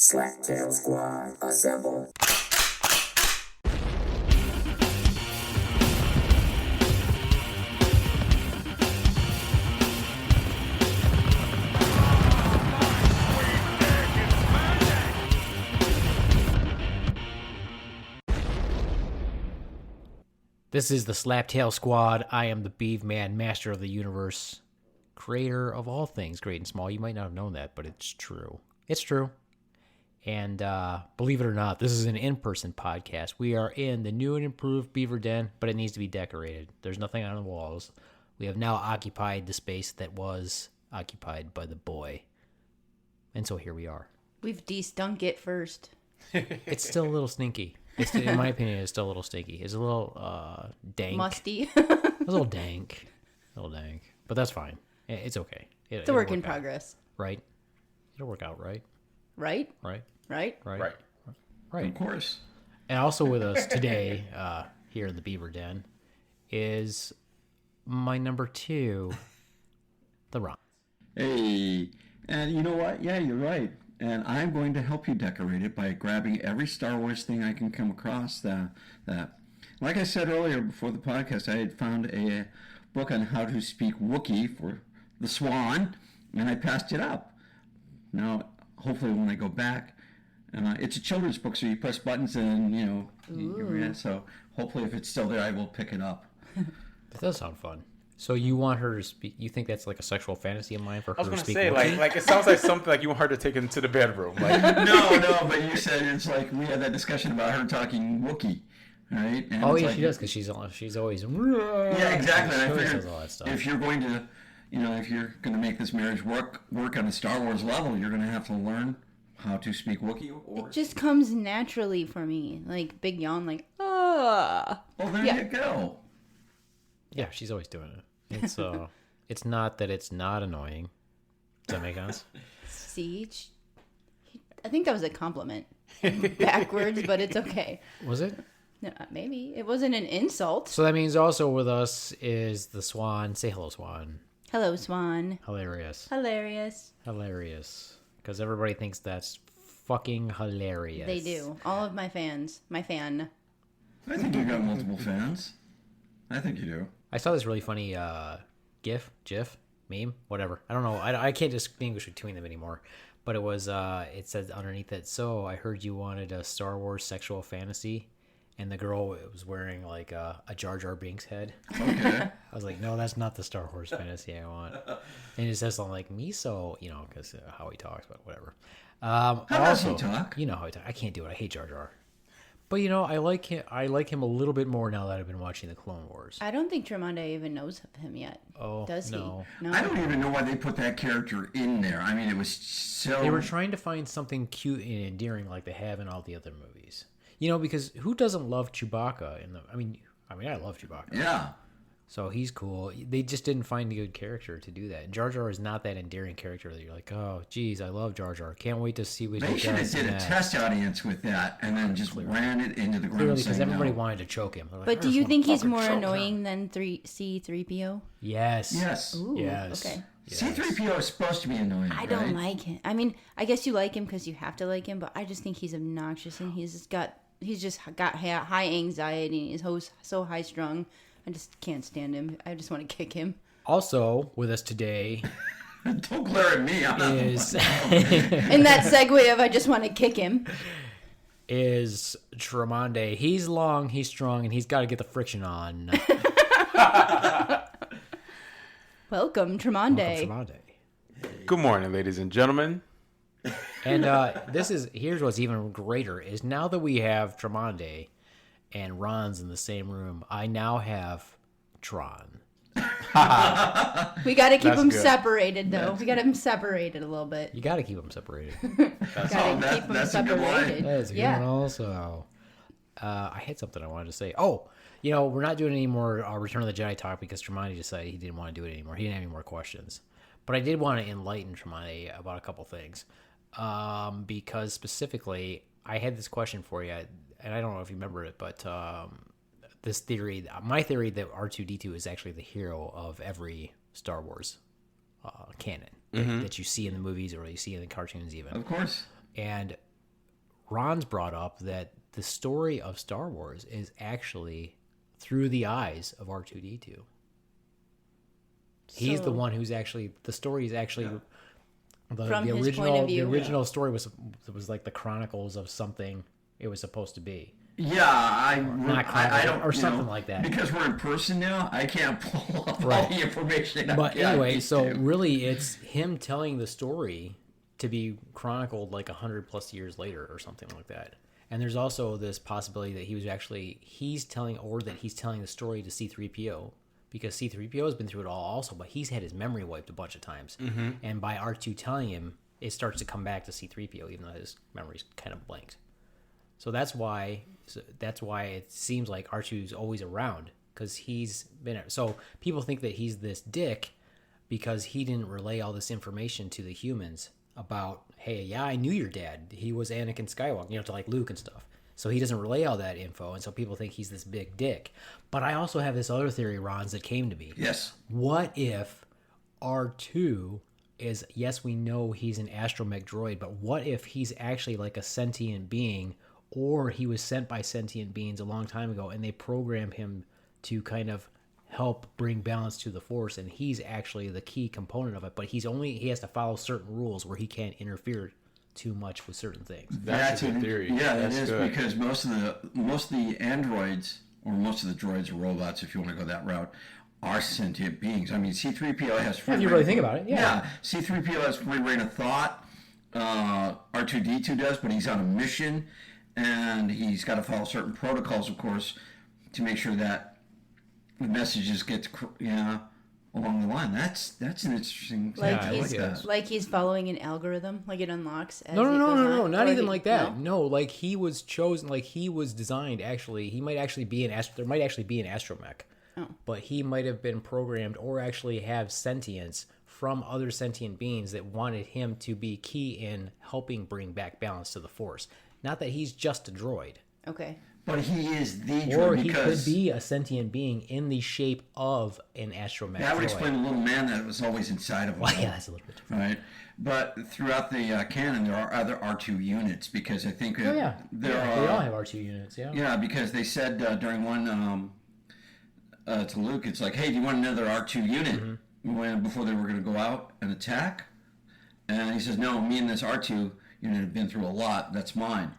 Slacktail Squad, assemble. This is the Slaptail Squad. I am the Beaveman, master of the universe, creator of all things great and small. You might not have known that, but it's true. It's true. And believe it or not, this is an in-person podcast. We are in the new and improved Beaver Den, but it needs to be decorated. There's nothing on the walls. We have now occupied the space that was occupied by the boy. And so here we are. We've de-stunk it first. It's still a little stinky. In my opinion, it's still a little stinky. It's a little dank. Musty. A little dank. But that's fine. It's okay. It's a work in progress. Right? It'll work out, right? Right? Right. Of course. And also with us today, here in the Beaver Den, is my number 2, the Ronz. Hey, and you know what? Yeah, you're right. And I'm going to help you decorate it by grabbing every Star Wars thing I can come across. That, like I said earlier before the podcast, I had found a book on how to speak Wookiee for the Swan, and I passed it up. Now, hopefully when I go back, it's a children's book, so you press buttons and, you read it. So hopefully if it's still there, I will pick it up. That does sound fun. So you want her to speak? You think that's like a sexual fantasy of mine for her to speak? I was going to say, like it sounds like something like you want her to take into the bedroom. Like. No, but you said it's like we had that discussion about her talking Wookiee, right? And oh yeah, like, she does because she's always yeah, exactly. And I figured all that stuff. if you're going to, if you're going to make this marriage work on a Star Wars level, you're going to have to learn how to speak Wookiee. It just comes naturally for me, like big yawn, like ah. Well, there you go. Yeah, she's always doing it. It's not that it's not annoying. Does that make sense? See, I think that was a compliment backwards, but it's okay. Was it? No, maybe it wasn't an insult. So that means also with us is the Swan. Say hello, Swan. Hello, Swan. Hilarious. Because everybody thinks that's fucking hilarious. They do. All of my fans. My fan. I think you got multiple fans. I think you do. I saw this really funny GIF, meme, whatever. I don't know. I can't distinguish between them anymore. But it was, it said underneath it, so I heard you wanted a Star Wars sexual fantasy. And the girl was wearing like a Jar Jar Binks head. Okay. I was like, no, that's not the Star Wars fantasy I want. And it says something like, miso, because how he talks, but whatever. How does he talk? You know how he talks. I can't do it. I hate Jar Jar. But I like him a little bit more now that I've been watching the Clone Wars. I don't think Tromondae even knows of him yet. Oh, does no. he? No. I don't even know why they put that character in there. I mean, it was so. They were trying to find something cute and endearing like they have in all the other movies. Because who doesn't love Chewbacca? I mean, I love Chewbacca. Yeah. So he's cool. They just didn't find a good character to do that. And Jar Jar is not that endearing character that you're like, oh, geez, I love Jar Jar. Can't wait to see what he does. They should have did a test audience with that and then just ran it into the ground. Clearly, because everybody wanted to choke him. Like, but do you think he's more annoying than C-3PO? Yes. Yes. Ooh, yes. Okay. Yes. C-3PO is supposed to be annoying. I don't like him. I mean, I guess you like him because you have to like him, but I just think he's obnoxious and he's just got high anxiety and he's so high strung. I just can't stand him. I just want to kick him. Also with us today don't glare at me. I'm not is in that segue of I just want to kick him is Tromondae. He's long, he's strong, and he's got to get the friction on. Welcome, Tromondae. Good morning, ladies and gentlemen. And here's what's even greater is now that we have Tromondae and Ronz in the same room, I now have Tron. We got to keep them separated, though. We got them separated a little bit. You got to keep them separated. That's a good line. That is a good one also. I had something I wanted to say. Oh, we're not doing any more Return of the Jedi talk because Tromondae decided he didn't want to do it anymore. He didn't have any more questions. But I did want to enlighten Tromondae about a couple things. Because specifically, I had this question for you, and I don't know if you remember it, but this theory, my theory that R2-D2 is actually the hero of every Star Wars canon that you see in the movies or you see in the cartoons even. Of course. And Ronz brought up that the story of Star Wars is actually through the eyes of R2-D2. He's the one who's actually, the story is actually From the his original. point of view. The original story was like the chronicles of something it was supposed to be. Yeah, I don't, or something like that. Because we're in person now, I can't pull up all Right. the information. But I anyway, used so to. really, it's him telling the story to be chronicled like 100+ years later or something like that. And there's also this possibility that he's telling the story to C-3PO, because C-3PO has been through it all also, but he's had his memory wiped a bunch of times. Mm-hmm. And by R2 telling him, it starts to come back to C-3PO, even though his memory's kind of blanked. So that's why it seems like R2's always around, because he's been. So people think that he's this dick because he didn't relay all this information to the humans about, hey, yeah, I knew your dad. He was Anakin Skywalker, to like Luke and stuff. So he doesn't relay all that info, and so people think he's this big dick. But I also have this other theory, Ronz, that came to me. Yes. What if R2 is, yes, we know he's an astromech droid, but what if he's actually like a sentient being, or he was sent by sentient beings a long time ago, and they program him to kind of help bring balance to the Force, and he's actually the key component of it, but he has to follow certain rules where he can't interfere too much with certain things. That's a good theory. Yeah, That's it is, good. because most of the androids, or most of the droids or robots, if you want to go that route, are sentient beings. I mean, C-3PO has free If you reign really of think thought. about it, yeah. C-3PO has free reign of thought. R2-D2 does, but he's on a mission, and he's got to follow certain protocols, of course, to make sure that the messages get along the line. That's an interesting thing. Like I like that. like he's following an algorithm, like it unlocks. As No, it goes on. not Or even like that. No? No, like he was chosen, like he was designed. Actually, he might actually be there might actually be an astromech, but he might have been programmed or actually have sentience from other sentient beings that wanted him to be key in helping bring back balance to the Force. Not that he's just a droid. Okay. But he is the droid, Or he because could be a sentient being in the shape of an astromech that would droid. explain the little man that was always inside of him. Well, yeah, that's a little bit different. Right, but throughout the canon, there are other R2 units, because I think Oh yeah, there they all are. have R2 units. Yeah. Yeah, because they said during one to Luke, it's like, "Hey, do you want another R2 unit?" Before they were going to go out and attack, and he says, "No, me and this R2 unit have been through a lot. That's mine."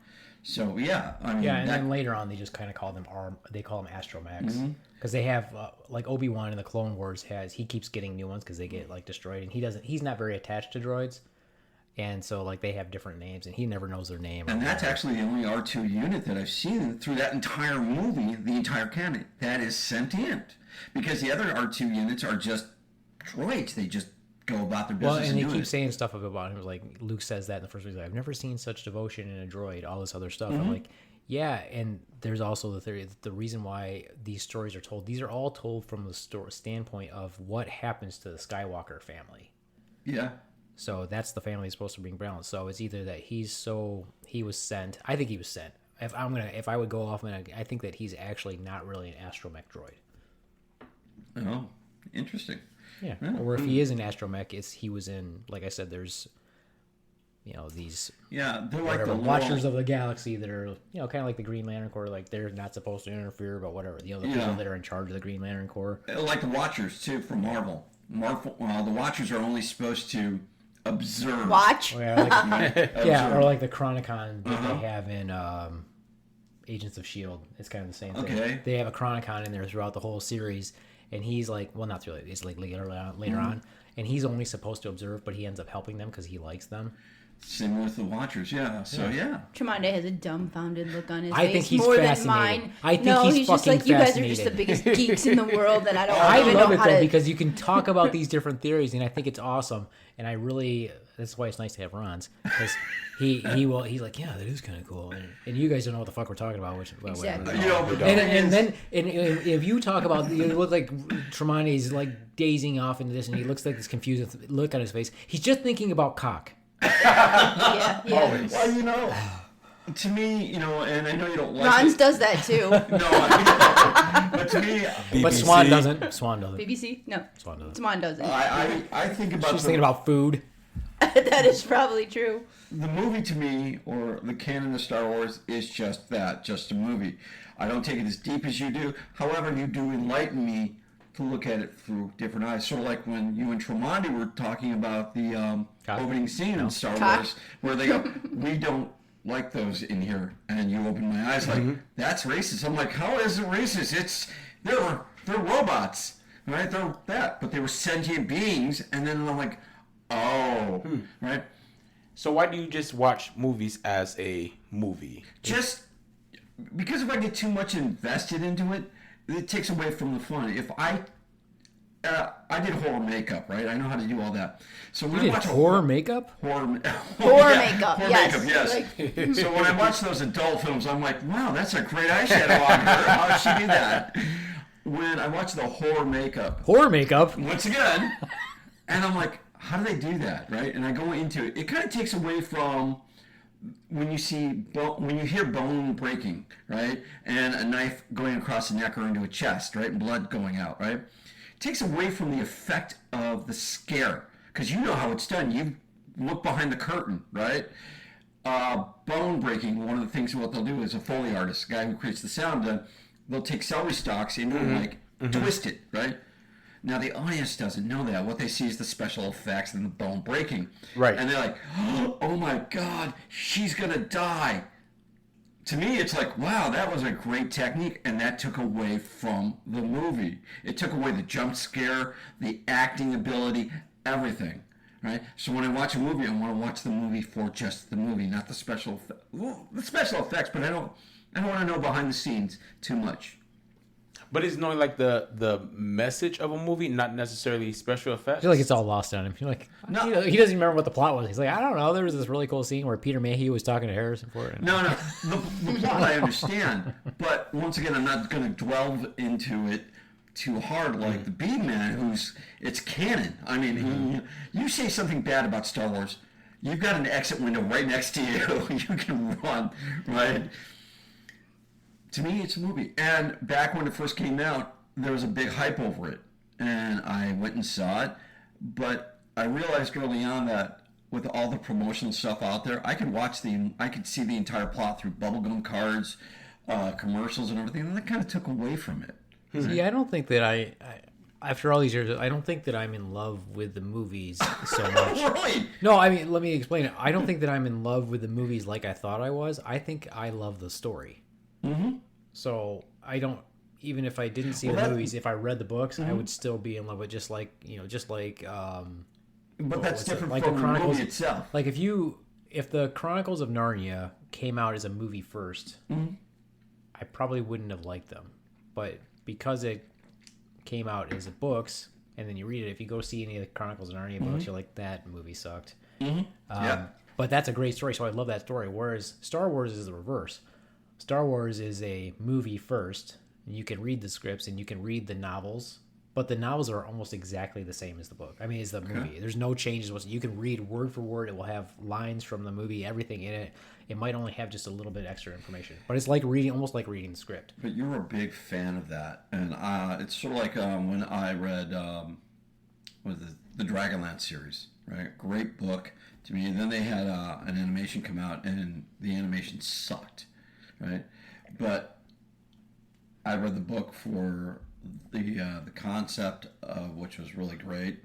So yeah, I mean, Yeah, and then later on, they just kind of call them they call them astromechs, because they have like Obi-Wan in the Clone Wars he keeps getting new ones because they get like destroyed, and he's not very attached to droids, and so like they have different names, and he never knows their name. And that's actually the only R2 unit that I've seen through that entire movie, the entire canon, that is sentient. Because the other R2 units are just droids. They just go about their business and they do keep it. saying stuff about him. Like Luke says that in the first movie. I've never seen such devotion in a droid. All this other stuff. I'm like, yeah. And there's also the theory that the reason why these stories are told. These are all told from the standpoint of what happens to the Skywalker family. Yeah. So that's the family that's supposed to bring balance. So it's either that he was sent. I think he was sent. If I would go off, I think that he's actually not really an astromech droid. Oh, interesting. Yeah. Or if he is an astromech, he was in, like I said, there's, these Yeah, they're like whatever the Watchers of the Galaxy that are, kind of like the Green Lantern Corps. Like they're not supposed to interfere, but whatever. The people that are in charge of the Green Lantern Corps. like the Watchers too from Marvel. The Watchers are only supposed to observe. Watch. Or like the Chronicon that they have in Agents of S.H.I.E.L.D. It's kind of the same thing. Okay. They have a Chronicon in there throughout the whole series. And he's like, well, not really. It's like later on, and he's only supposed to observe, but he ends up helping them because he likes them. Same with the Watchers, yeah. So yeah. Tromondae has a dumbfounded look on his I face. think he's more fascinating. than mine. I think no, he's just fucking like, you guys are just the fascinating. biggest geeks in the world, and I don't I even love know it how though to. because you can talk about these different theories, and I think it's awesome. And I really, that's why it's nice to have Ronz, because he's like, yeah, that is kind of cool. And you guys don't know what the fuck we're talking about, which Exactly. whatever. But And then if you talk about, it looks like Tremonti's like dazing off into this, and he looks like this confused look on his face. He's just thinking about cock. Yeah. Always. Well, to me, and I know you don't like Ronz it. does that too. No, I mean, but to me, But Swan doesn't. Swan doesn't. BBC? No. Swan doesn't. Swan doesn't. I think about She's thinking about food. That is probably true. The movie to me, or the canon of Star Wars, is just that, just a movie. I don't take it as deep as you do. However, you do enlighten me to look at it through different eyes. Sort of like when you and Tromondae were talking about the opening scene in Star Wars, where they go, we don't like those in here. And you open my eyes like, that's racist. I'm like, how is it racist? They're robots, right? They're that. But they were sentient beings. And then I'm like, oh, right? So why do you just watch movies as a movie? Just because if I get too much invested into it, it takes away from the fun. If I did horror makeup, right? I know how to do all that. So when I watch horror makeup, Horror makeup, yes. So when I watch those adult films, I'm like, wow, that's a great eyeshadow on her. How did she do that? When I watch the horror makeup, once again, and I'm like, how do they do that, right? And I go into it. It kind of takes away from when you hear bone breaking, right, and a knife going across the neck or into a chest, right, and blood going out, right. It takes away from the effect of the scare, because you know how it's done. You look behind the curtain, right. Bone breaking. One of the things what they'll do is a Foley artist, a guy who creates the sound. They'll take celery stalks and like twist it, right. Now, the audience doesn't know that. What they see is the special effects and the bone breaking. Right. And they're like, oh my God, she's going to die. To me, it's like, wow, that was a great technique. And that took away from the movie. It took away the jump scare, the acting ability, everything. Right? So when I watch a movie, I want to watch the movie for just the movie, not the special effects, but I don't want to know behind the scenes too much. But it's knowing like the message of a movie, not necessarily special effects. I feel like it's all lost on him. You're like, No. he doesn't even remember what the plot was. He's like, I don't know. There was this really cool scene where Peter Mayhew was talking to Harrison Ford. No. The plot I understand, but once again, I'm not going to delve into it too hard like the Beaveman, it's canon. I mean, you say something bad about Star Wars, you've got an exit window right next to you. You can run, right? To me, it's a movie. And back when it first came out, there was a big hype over it. And I went and saw it. But I realized early on that with all the promotional stuff out there, I could see the entire plot through bubblegum cards, commercials and everything. And that kind of took away from it. See, I don't think that I after all these years, I don't think that I'm in love with the movies so much. Really? No, I mean, let me explain it. I don't think that I'm in love with the movies like I thought I was. I think I love the story. So I don't, even if I didn't see the movies, if I read the books, I would still be in love with but that's different like from the the movie itself. Like if the Chronicles of Narnia came out as a movie first, I probably wouldn't have liked them. But because it came out as books, and then you read it, if you go see any of the Chronicles of Narnia books, you're like, that movie sucked. But that's a great story, so I love that story. Whereas Star Wars is the reverse. Star Wars is a movie first. You can read the scripts and you can read the novels, but the novels are almost exactly the same as the book. I mean, as the movie. There's no changes. You can read word for word. It will have lines from the movie, everything in it. It might only have just a little bit extra information, but it's like reading, almost like reading the script. But you're a big fan of that, and it's sort of like when I read the Dragonlance series, right? Great book to me. And then they had an animation come out, and the animation sucked, right? But I read the book for the concept of which was really great.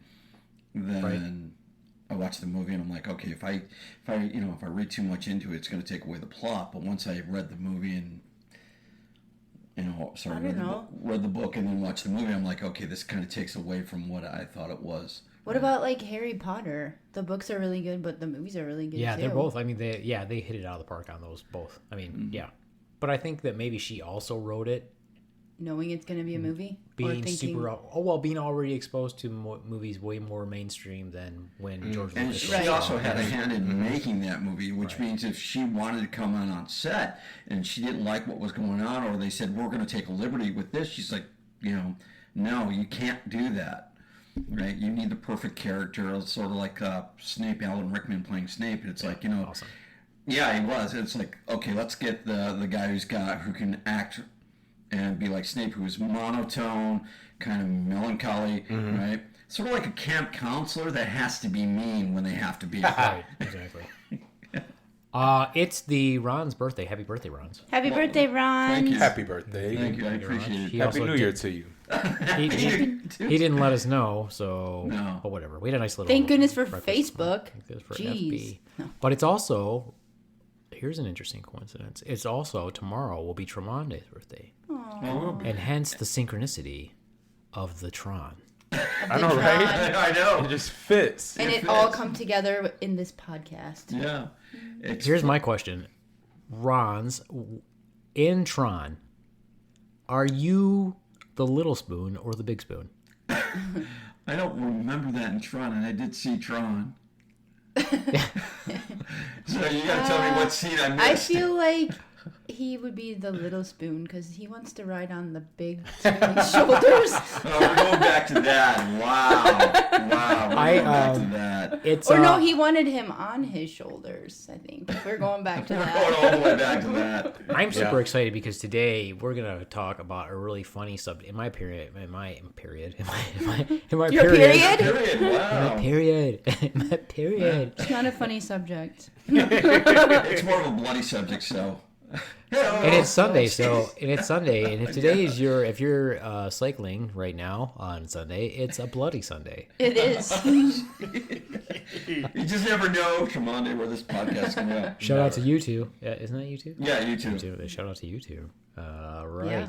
Then I watched the movie and I'm like, okay, if I read too much into it, it's going to take away the plot. But once I read the movie and read the book and then watched the movie, I'm like, okay, this kind of takes away from what I thought it was. What about like Harry Potter? The books are really good, but the movies are really good too. They're both. I mean, they hit it out of the park on those both. I mean, but I think that maybe she also wrote it knowing it's going to be a movie, being being already exposed to movies way more mainstream than when George and Lucas. she also had a hand in making that movie, which means if she wanted to come on set and she didn't like what was going on, or they said we're going to take a liberty with this, she's like, no, you can't do that. Right? You need the perfect character. It's sort of like Snape, Alan Rickman playing Snape. It's like, awesome. Yeah, he was. It's like, okay, let's get the guy who can act and be like Snape, who's monotone, kind of melancholy, right? sort of like a camp counselor that has to be mean when they have to be. Right, exactly. It's the Ron's birthday. Happy birthday, Ron's. Happy birthday, Ron. Thank you. Happy birthday. Thank you. I appreciate it. He Happy also New Year to you. He didn't let us know, so No. but whatever. We had a nice little. Thank goodness for breakfast. Facebook. Thank goodness for Jeez. FB. But it's also, here's an interesting coincidence. It's also tomorrow will be Tromondae's birthday, and hence the synchronicity of the Tron. I know, right? I know. It just fits. And it all come together in this podcast. Yeah. Here's my question, Ron's in Tron. Are you the little spoon or the big spoon? I don't remember that in Tron, and I did see Tron. So you gotta tell me what scene I missed. I feel like he would be the little spoon because he wants to ride on the big spoon's shoulders. Oh, we're going back to that. Wow. We're going back to that. It's Or no, he wanted him on his shoulders, I think. We're going back to We're that. going all the way back to that. I'm super excited because today we're gonna talk about a really funny subject. In my period. Your period. Period. Wow. Period. It's not a funny subject. It's more of a bloody subject, so. And it's Sunday, and if today is if you're cycling right now on Sunday, it's a bloody Sunday. It is. You just never know, Tromondae, where this podcast is going to go. Shout out to you two. Yeah, isn't that you two? Yeah, you too. Shout out to you two. Right. Yeah.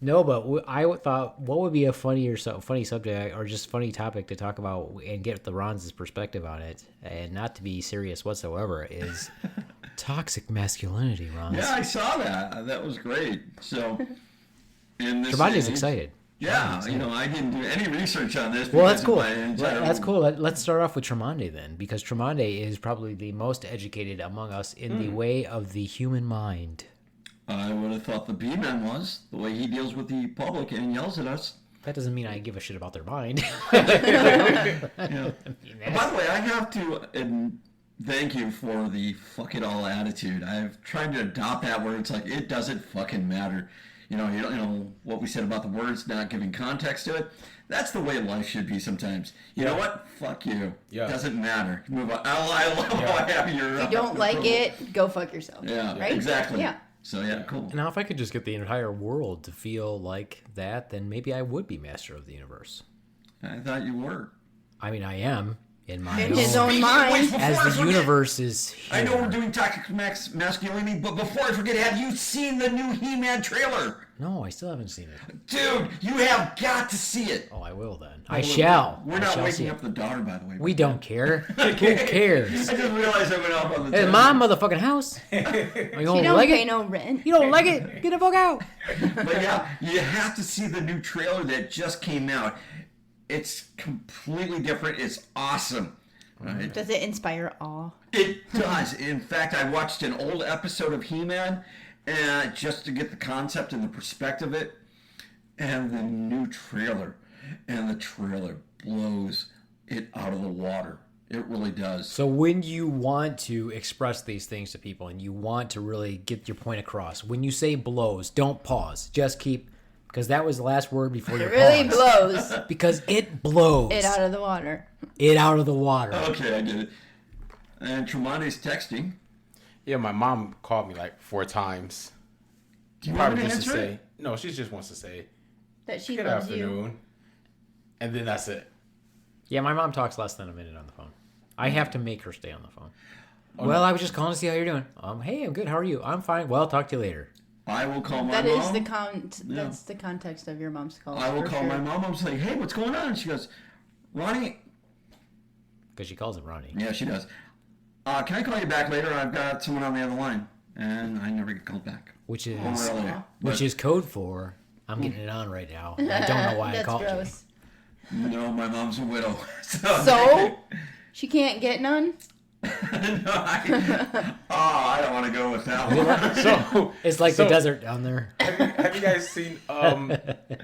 No, but I thought what would be a funny subject or just funny topic to talk about and get the Ron's perspective on it, and not to be serious whatsoever, is toxic masculinity, Ron. Yeah, I saw that. That was great. So, in this Tremonti's age- excited. Yeah, I didn't do any research on this. Well, that's because cool. of my entire- That's cool. Let's start off with Tromondae then, because Tromondae is probably the most educated among us in the way of the human mind. I would have thought the Beaveman was, the way he deals with the public and yells at us. That doesn't mean I give a shit about their mind. Yeah. By the way, I have to thank you for the fuck it all attitude. I've tried to adopt that where it's like, it doesn't fucking matter. You know what we said about the words not giving context to it. That's the way life should be sometimes. You know what? Fuck you. Yeah. Doesn't matter. Move on. I love how happy you're. If you don't like it, go fuck yourself. Yeah. Right? Exactly. Yeah. So yeah, cool. Now, if I could just get the entire world to feel like that, then maybe I would be master of the universe. I thought you were. I mean, I am in my In own, his own mind. as the universe is here. I know we're doing toxic masculinity, but before I forget, have you seen the new He-Man trailer? No, I still haven't seen it. Dude, you have got to see it. Oh, I will then. I shall. We're I not shall see waking it. up the daughter, by the way. We don't care. Who cares? I just realized I went off on the It's my motherfucking house. You You don't don't like pay it? no rent. You don't like it? Get the fuck out. But yeah, you have to see the new trailer that just came out. It's completely different. It's awesome. Right? Does it inspire awe? It does. In fact, I watched an old episode of He-Man just to get the concept and the perspective of it, and the new trailer. And the trailer blows it out of the water. It really does. So when you want to express these things to people and you want to really get your point across, when you say blows, don't pause. Just keep, because that was the last word before you It really pause. blows Because it blows. it out of the water. It out of the water. Okay, I get it. And Tremonti's texting. Yeah, my mom called me like 4 times. Do you want Probably me to just to answer say. it? No, she just wants to say, That she good loves you. afternoon. And then that's it. Yeah, my mom talks less than a minute on the phone. I have to make her stay on the phone. Well, I was just calling to see how you're doing. Hey, I'm good. How are you? I'm fine. Well, talk to you later. I will call my That mom. is that's the context of your mom's call. I will for call sure. my mom. I'm like, hey, what's going on? And she goes, Ronnie. Because she calls him Ronnie. Yeah, she does. Can I call you back later? I've got someone on the other line. And I never get called back. Which is Earlier. which is code for I'm getting it on right now. I don't know why I That's called gross. No, my mom's a widow. So she can't get none. No, I don't want to go with that one. So you. It's like So- the desert down there. have you guys seen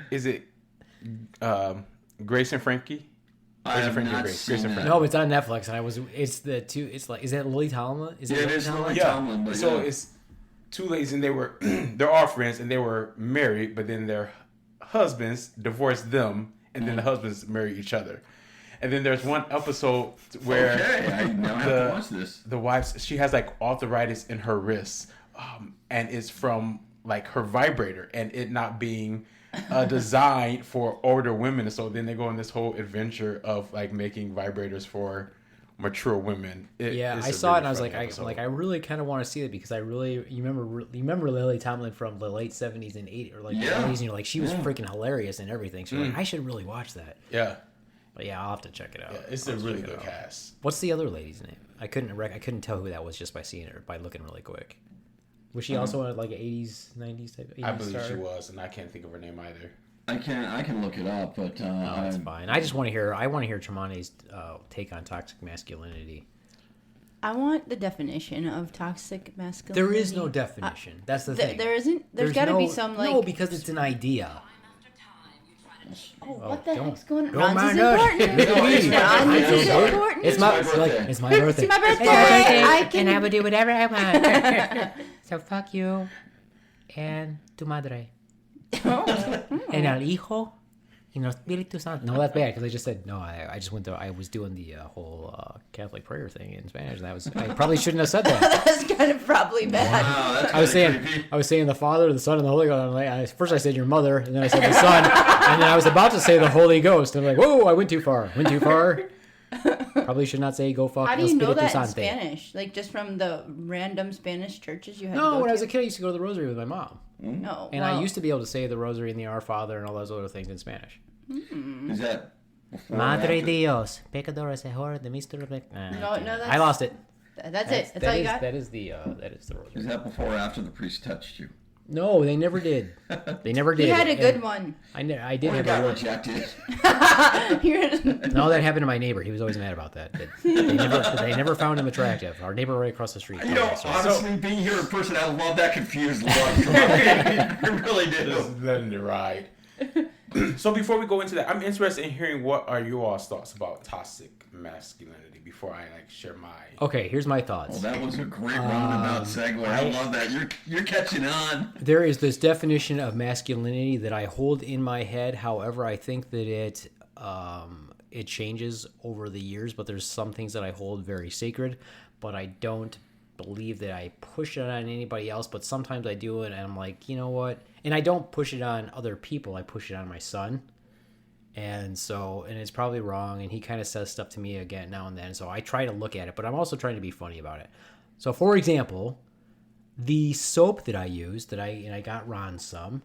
is it Grace and Frankie? I have Frankie not Grace. seen Grace and that. Frankie. No, it's on Netflix, and it's the two. It's like, is that Lily Tomlin? Is Yeah, it is Lily Tomlin, but so yeah. it's 2 ladies and they were they're all friends and they were married, but then their husbands divorced them and then the husbands marry each other. And then there's one episode where Okay, I now have to watch this. the wife, she has like arthritis in her wrists, and it's from like her vibrator and it not being designed for older women. So then they go on this whole adventure of like making vibrators for mature women. I saw it and I was like, I really kind of want to see it because you remember Lily Tomlin from the late 70s and 80s or like the 80s, and you're like, she was freaking hilarious and everything. So you're like, I should really watch that. Yeah. But yeah, I'll have to check it out. Yeah, it's a really good cast. What's the other lady's name? I couldn't tell who that was just by seeing her, by looking really quick. Was she also like an 80s, 90s type? 80s I believe star? she was, and I can't think of her name either. I can look it up, but That's fine. I just want to hear. I want to hear Tromondae's take on toxic masculinity. I want the definition of toxic masculinity. There is no definition. That's the thing. There isn't. There's got to be some like. No, because it's an idea. Oh, what the heck's going on? Don't Ronz is mind us. important. Ronz is important. It's my birthday. It's my birthday. It's my birthday. I can. And I will do whatever I want. So fuck you and tu madre. And al hijo y los Espíritu Santo. No, that's bad because I just said no. I just went to. I was doing the whole Catholic prayer thing in Spanish, and I probably shouldn't have said that. That's kind of probably bad. wow, that's I was saying the Father, the Son, and the Holy Ghost. I'm like, first I said your mother, and then I said the Son, and then I was about to say the Holy Ghost. And I'm like, whoa, I went too far. Probably should not say go fuck. How do you know Espíritu that in Santo. Spanish? Like just from the random Spanish churches you had to No, go when I was to? a kid, I used to go to the Rosary with my mom, No. and I used to be able to say the Rosary and the Our Father and all those other things in Spanish. Is that before or Madre after? Dios, pecadores error de Mister. No, that's- I lost it. That's it. That's all you got? That is the Rosary. Is that before or after the priest touched you? No, they never did. They never did. You had a And good one. I did I have got a rejected. No, that happened to my neighbor. He was always mad about that. They never found him attractive. Our neighbor right across the street. You know, honestly, being here in person, I love that confused look. I really do. Just letting it ride. So before we go into that, I'm interested in hearing what are you all's thoughts about toxic masculinity before I like share my. Okay, here's my thoughts. Well, that was a great roundabout segue. I love that. You're catching on. There is this definition of masculinity that I hold in my head. However, I think that it changes over the years. But there's some things that I hold very sacred, but I don't believe that I push it on anybody else. But sometimes I do it, and I'm like, you know what? And I don't push it on other people. I push it on my son. And it's probably wrong, and he kind of says stuff to me again now and then, so I try to look at it, but I'm also trying to be funny about it. So, for example, the soap that I use, I got Ronz some,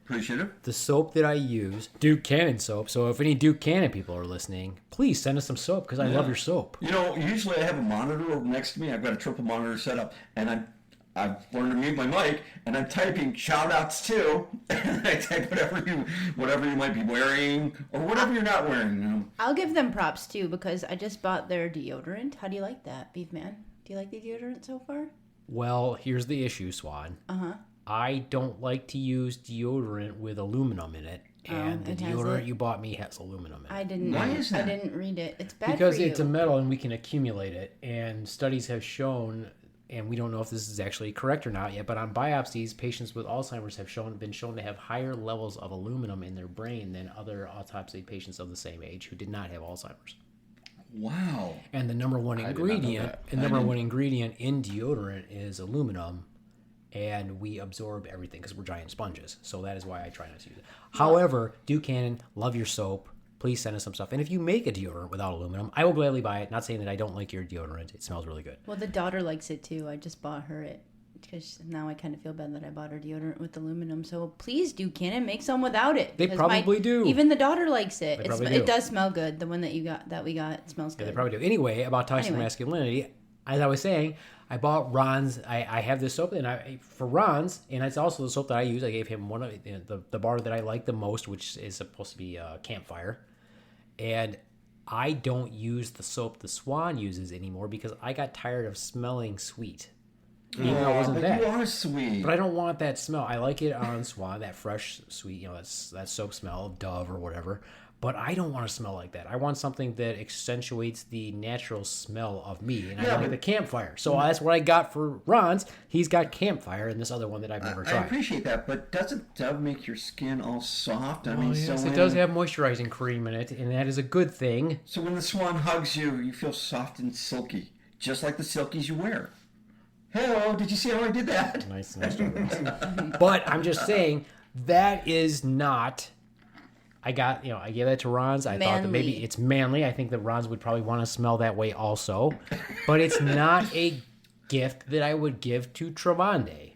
Appreciate it. the soap that I use, Duke Cannon soap, so if any Duke Cannon people are listening, please send us some soap, because I love your soap. You know, usually I have a monitor next to me. I've got a triple monitor set up, and I've learned to mute my mic, and I'm typing shout outs too. And I type whatever you might be wearing, or whatever you're not wearing. You know. I'll give them props too because I just bought their deodorant. How do you like that, Beaveman? Do you like the deodorant so far? Well, here's the issue, Swan. I don't like to use deodorant with aluminum in it, and the it has deodorant it? you bought me has aluminum in it. I didn't. Why is I that? didn't read it. It's bad Because for you. it's a metal and we can accumulate it, and studies have shown, and we don't know if this is actually correct or not yet, but on biopsies, patients with Alzheimer's have been shown to have higher levels of aluminum in their brain than other autopsied patients of the same age who did not have Alzheimer's. Wow. And the number one did not know ingredient, that. one ingredient in deodorant is aluminum, and we absorb everything because we're giant sponges. So that is why I try not to use it. However, Duke Cannon, love your soap. Please send us some stuff. And if you make a deodorant without aluminum, I will gladly buy it. Not saying that I don't like your deodorant. It smells really good. Well, the daughter likes it too. I just bought her it because now I kind of feel bad that I bought her deodorant with aluminum. So please do, Cannon, make some without it. They because probably do. Even the daughter likes it. probably do. It does smell good. The one that we got, it smells Yeah, good. they probably do. Anyway, about toxic masculinity, as I was saying, I bought Ronz. I have this soap, and for Ronz, and it's also the soap that I use. I gave him one of the bar that I like the most, which is supposed to be Campfire. And I don't use the soap the Swan uses anymore because I got tired of smelling sweet. Even though it wasn't But bad. you are sweet. But I don't want that smell. I like it on Swan, that fresh, sweet, that soap smell of Dove or whatever. But I don't want to smell like that. I want something that accentuates the natural smell of me, and I like the campfire. So that's what I got for Ronz. He's got campfire, and this other one that I've never tried. I appreciate that, but doesn't Dove make your skin all soft? I mean, Yes, so it does have moisturizing cream in it, and that is a good thing. So when the swan hugs you, you feel soft and silky, just like the silkies you wear. Hello, did you see how I did that? Nice. But I'm just saying, that is not... I gave that to Ronz. I thought that maybe it's manly. I think that Ronz would probably want to smell that way also. But it's not a gift that I would give to Tromondae.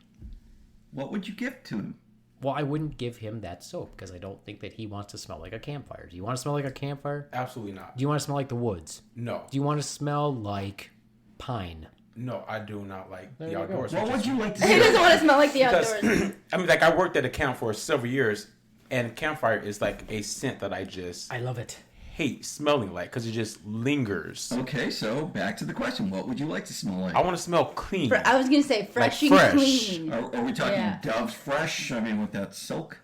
What would you give to him? Well, I wouldn't give him that soap because I don't think that he wants to smell like a campfire. Do you want to smell like a campfire? Absolutely not. Do you want to smell like the woods? No. Do you want to smell like pine? No, I do not like There the you go. outdoors. What would you like to He see? doesn't want to smell like the Because, outdoors. I mean, like, I worked at a camp for several years, and campfire is like a scent that I just I love it. hate smelling like because it just lingers. Okay, so back to the question. What would you like to smell like? I want to smell clean. I was going to say fresh Like fresh. and clean. Are we talking Yeah. Dove Fresh? I mean, with that silk?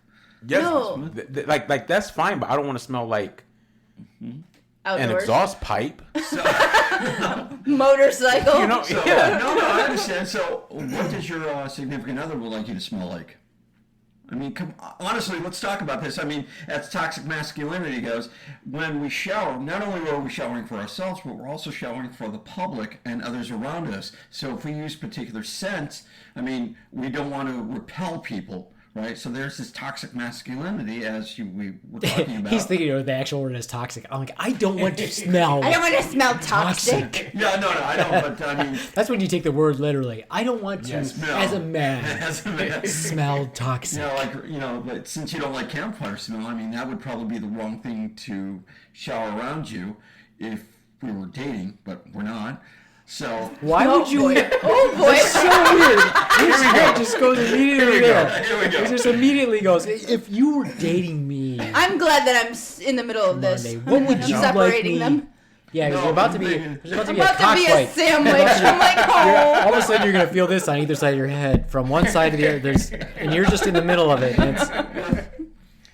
Yes, No. like that's fine, but I don't want to smell like an Outdoors. exhaust pipe. Motorcycle. You know, So, yeah. no, I understand. So, what does your significant other would like you to smell like? I mean, honestly, let's talk about this. I mean, as toxic masculinity goes, when we shower, not only are we showering for ourselves, but we're also showering for the public and others around us. So if we use particular scents, I mean, we don't want to repel people, right? So there's this toxic masculinity, as we were talking about. He's thinking of the actual word as toxic. I'm like, I don't want to smell. I don't want to smell toxic. Yeah, no, I don't, but I mean, That's when you take the word literally. I don't want to, smell. as a man, as a man. smell toxic. But since you don't like campfire smell, I mean, that would probably be the wrong thing to shower around you if we were dating, but we're not. So Why would you? Oh boy. It's so weird. His head just goes immediately there. Here we go. It just immediately goes. If you were dating me, I'm glad that I'm in the middle of this. Monday, what would I'm you separating like me? them. Yeah, because No, there's about to be a cockfight. Sandwich. I'm like, oh. All of a sudden, you're gonna feel this on either side of your head, from one side to the other. And you're just in the middle of it. And it's,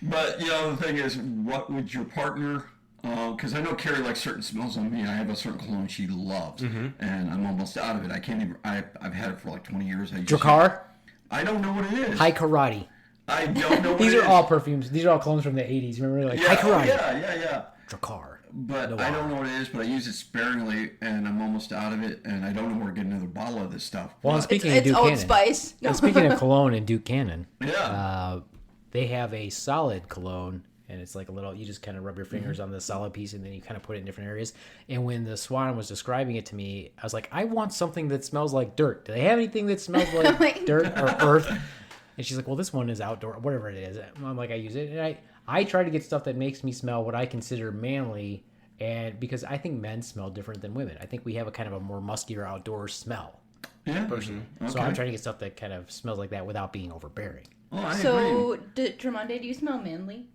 But the thing is, what would your partner? Because I know Carrie likes certain smells on me. I have a certain cologne she loves, and I'm almost out of it. I can't even. I've had it for like 20 years. Drakkar, I don't know what it is. High Karate. I don't know what These it are is. all perfumes. These are all clones from the 80s. Remember, like Yeah, High Karate. yeah. Drakkar. But Noir. I don't know what it is, but I use it sparingly, and I'm almost out of it, and I don't know where to get another bottle of this stuff. Well, and But- speaking of It's Duke Old Cannon, Spice. No. and speaking of cologne and Duke Cannon, yeah. they have a solid cologne, and it's like a little. You just kind of rub your fingers on the solid piece, and then you kind of put it in different areas. And when the Swan was describing it to me, I was like, I want something that smells like dirt. Do they have anything that smells like dirt or earth? And she's like, well, this one is outdoor, whatever it is. I'm like, I use it, and I try to get stuff that makes me smell what I consider manly. And because I think men smell different than women. I think we have a kind of a more muscular outdoor smell. Yeah. Personally. So I'm trying to get stuff that kind of smells like that without being overbearing. Oh, I agree. So, Tromondae, do you smell manly?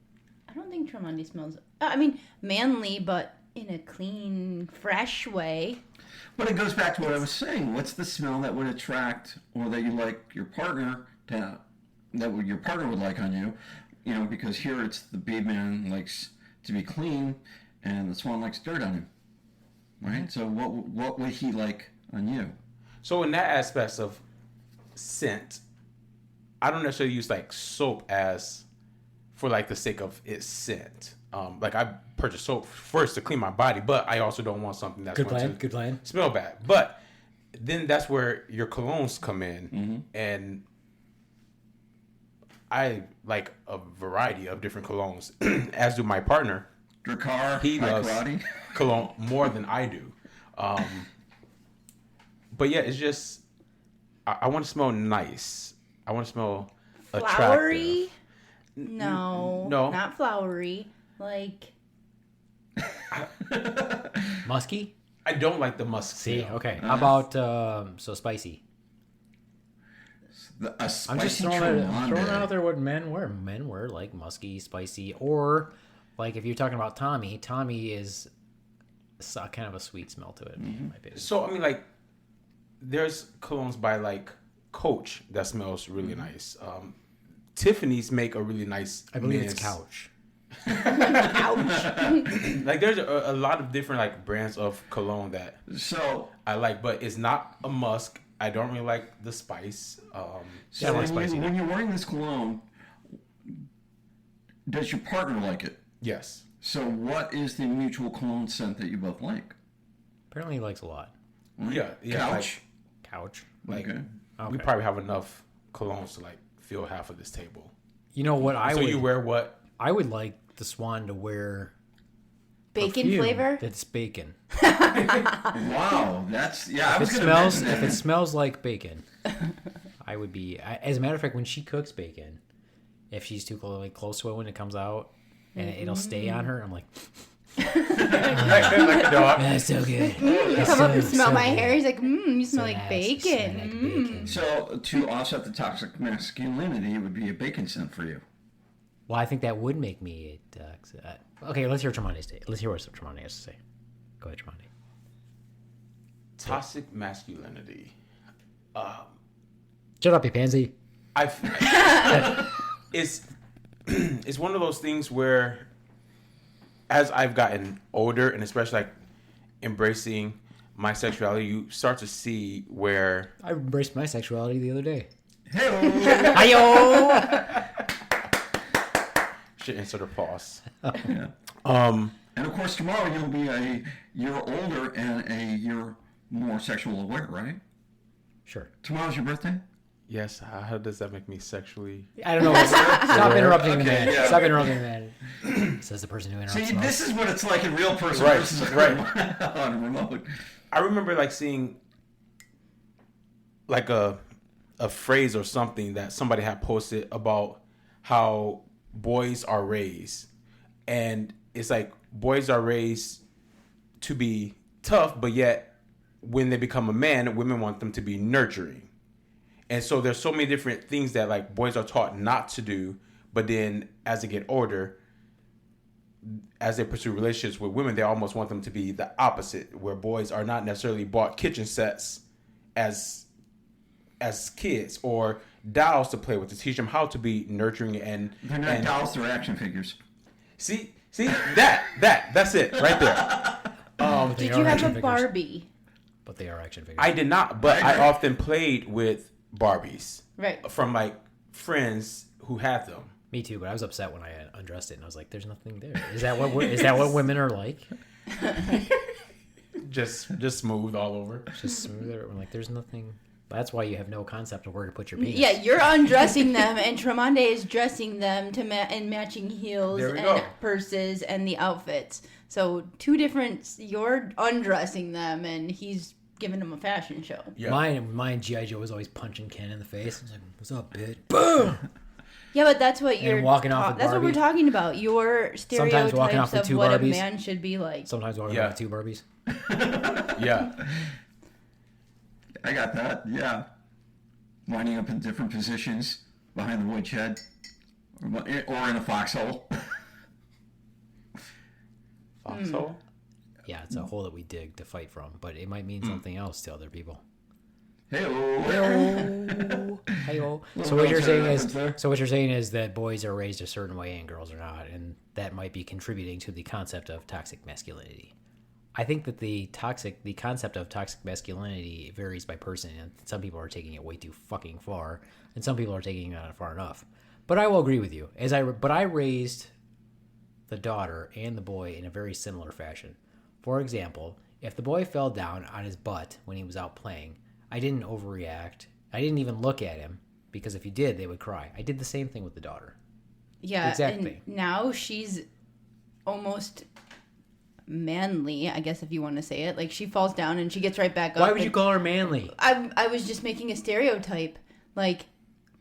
I don't think Tromondae smells. I mean, manly, but in a clean, fresh way. But it goes back to what I was saying. What's the smell that would attract, or that you like your partner to, your partner would like on you? Because here it's the Beaveman likes to be clean, and the Swan likes dirt on him, right? So what would he like on you? So in that aspect of scent, I don't necessarily use like soap as for like the sake of its scent. Like I purchase soap first to clean my body, but I also don't want something that's going to Good plan. smell bad. But then that's where your colognes come in, and I like a variety of different colognes, as do my partner. Drakkar, He High loves Karate. cologne more than I do. But yeah, it's just I want to smell nice. I want to smell Flowery? attractive. No. No. Not flowery. Like, Musky? I don't like the musk. See, smell. okay. How about so spicy? A I'm spicy just throwing it Tromondae. out there what men wear. Men wear like musky, spicy, or like if you're talking about Tommy is kind of a sweet smell to it. In my opinion. So I mean, like, there's colognes by like Coach that smells really nice. Tiffany's make a really nice. I believe it's men's- Couch. Ouch. Like there's a lot of different like brands of cologne that So, I like, but it's not a musk. I don't really like the spice. Yeah, I like when, spicy. when you're wearing this cologne, does your partner like it? Yes. So, what is the mutual cologne scent that you both like? Apparently he likes a lot. Yeah. Couch. Couch. Like, Okay. we probably have enough colognes to like fill half of this table. You know what I So would you wear what? I would like the Swan to wear Bacon perfume flavor? that's bacon. Wow, that's I was If it going to smells mention if that. it smells like bacon, I would be. As a matter of fact, when she cooks bacon, if she's too close to it when it comes out, and it'll stay on her, I'm like, like a dog. that's so good. Come up and smell my good. hair. He's like, you smell So like nice. bacon. Smell like bacon. So, to offset the toxic masculinity, it would be a bacon scent for you. Well, I think that would make me. Okay, let's hear Tromondae's take. Let's hear what Tromondae has to say. Go ahead, Tromondae. Toxic masculinity. Shut up, you pansy. It's it's one of those things where, as I've gotten older, and especially like embracing my sexuality, you start to see where I embraced my sexuality the other day. Hey, Ayo! should insert a pause. yeah. Um, And of course, tomorrow you'll be a year older and a year more sexual aware, right? Sure. Tomorrow's your birthday? yes. How does that make me sexually? I don't know. Stop interrupting the man. yeah. Stop interrupting the man. Says the person who interrupts See, most. this is what it's like in real person Right, versus right. on a remote. I remember like seeing like a phrase or something that somebody had posted about how boys are raised, and it's like boys are raised to be tough, but yet when they become a man, women want them to be nurturing. And so there's so many different things that like boys are taught not to do, but then as they get older, as they pursue relationships with women, they almost want them to be the opposite, where boys are not necessarily bought kitchen sets as kids or dolls to play with, to teach them how to be nurturing and They're not dolls, they're action figures. see that's it right there. They Did are you have action a figures. Barbie? But they are action figures. I did not, but I often played with Barbies Right. from like friends who had them. Me too, but I was upset when I undressed it, and I was like, "There's nothing there. Is that what women are like? Just smooth all over. Just smooth? I'm like, there's nothing." That's why you have no concept of where to put your penis. Yeah, you're undressing them, and Tromondae is dressing them to in matching heels There we and go. purses and the outfits. So two different. You're undressing them, and he's giving them a fashion show. Yeah. Mine G.I. Joe was always punching Ken in the face. I was like, "What's up, bitch?" Boom. Yeah, but that's what you're walking off with That's what we're Barbie. talking about. Your Sometimes walking off stereotypes with of two what a Barbies. man should be like. Sometimes walking Yeah. around with two Barbies. Yeah. I got that, yeah. Winding up in different positions behind the woodshed or in a foxhole. Foxhole? Yeah, it's a hole that we dig to fight from, but it might mean something else to other people. Hey-oh. Hey-o. So Little what you're saying military is, reference there. so what you're saying is that boys are raised a certain way and girls are not, and that might be contributing to the concept of toxic masculinity. I think that the concept of toxic masculinity varies by person, and some people are taking it way too fucking far, and some people are taking it not far enough. But I will agree with you. But I raised the daughter and the boy in a very similar fashion. For example, if the boy fell down on his butt when he was out playing, I didn't overreact. I didn't even look at him, because if you did, they would cry. I did the same thing with the daughter. Yeah, Exactly. and now she's almost manly, I guess, if you want to say it. Like, she falls down and she gets right back up. Why would you and call her manly? I was just making a stereotype. Like,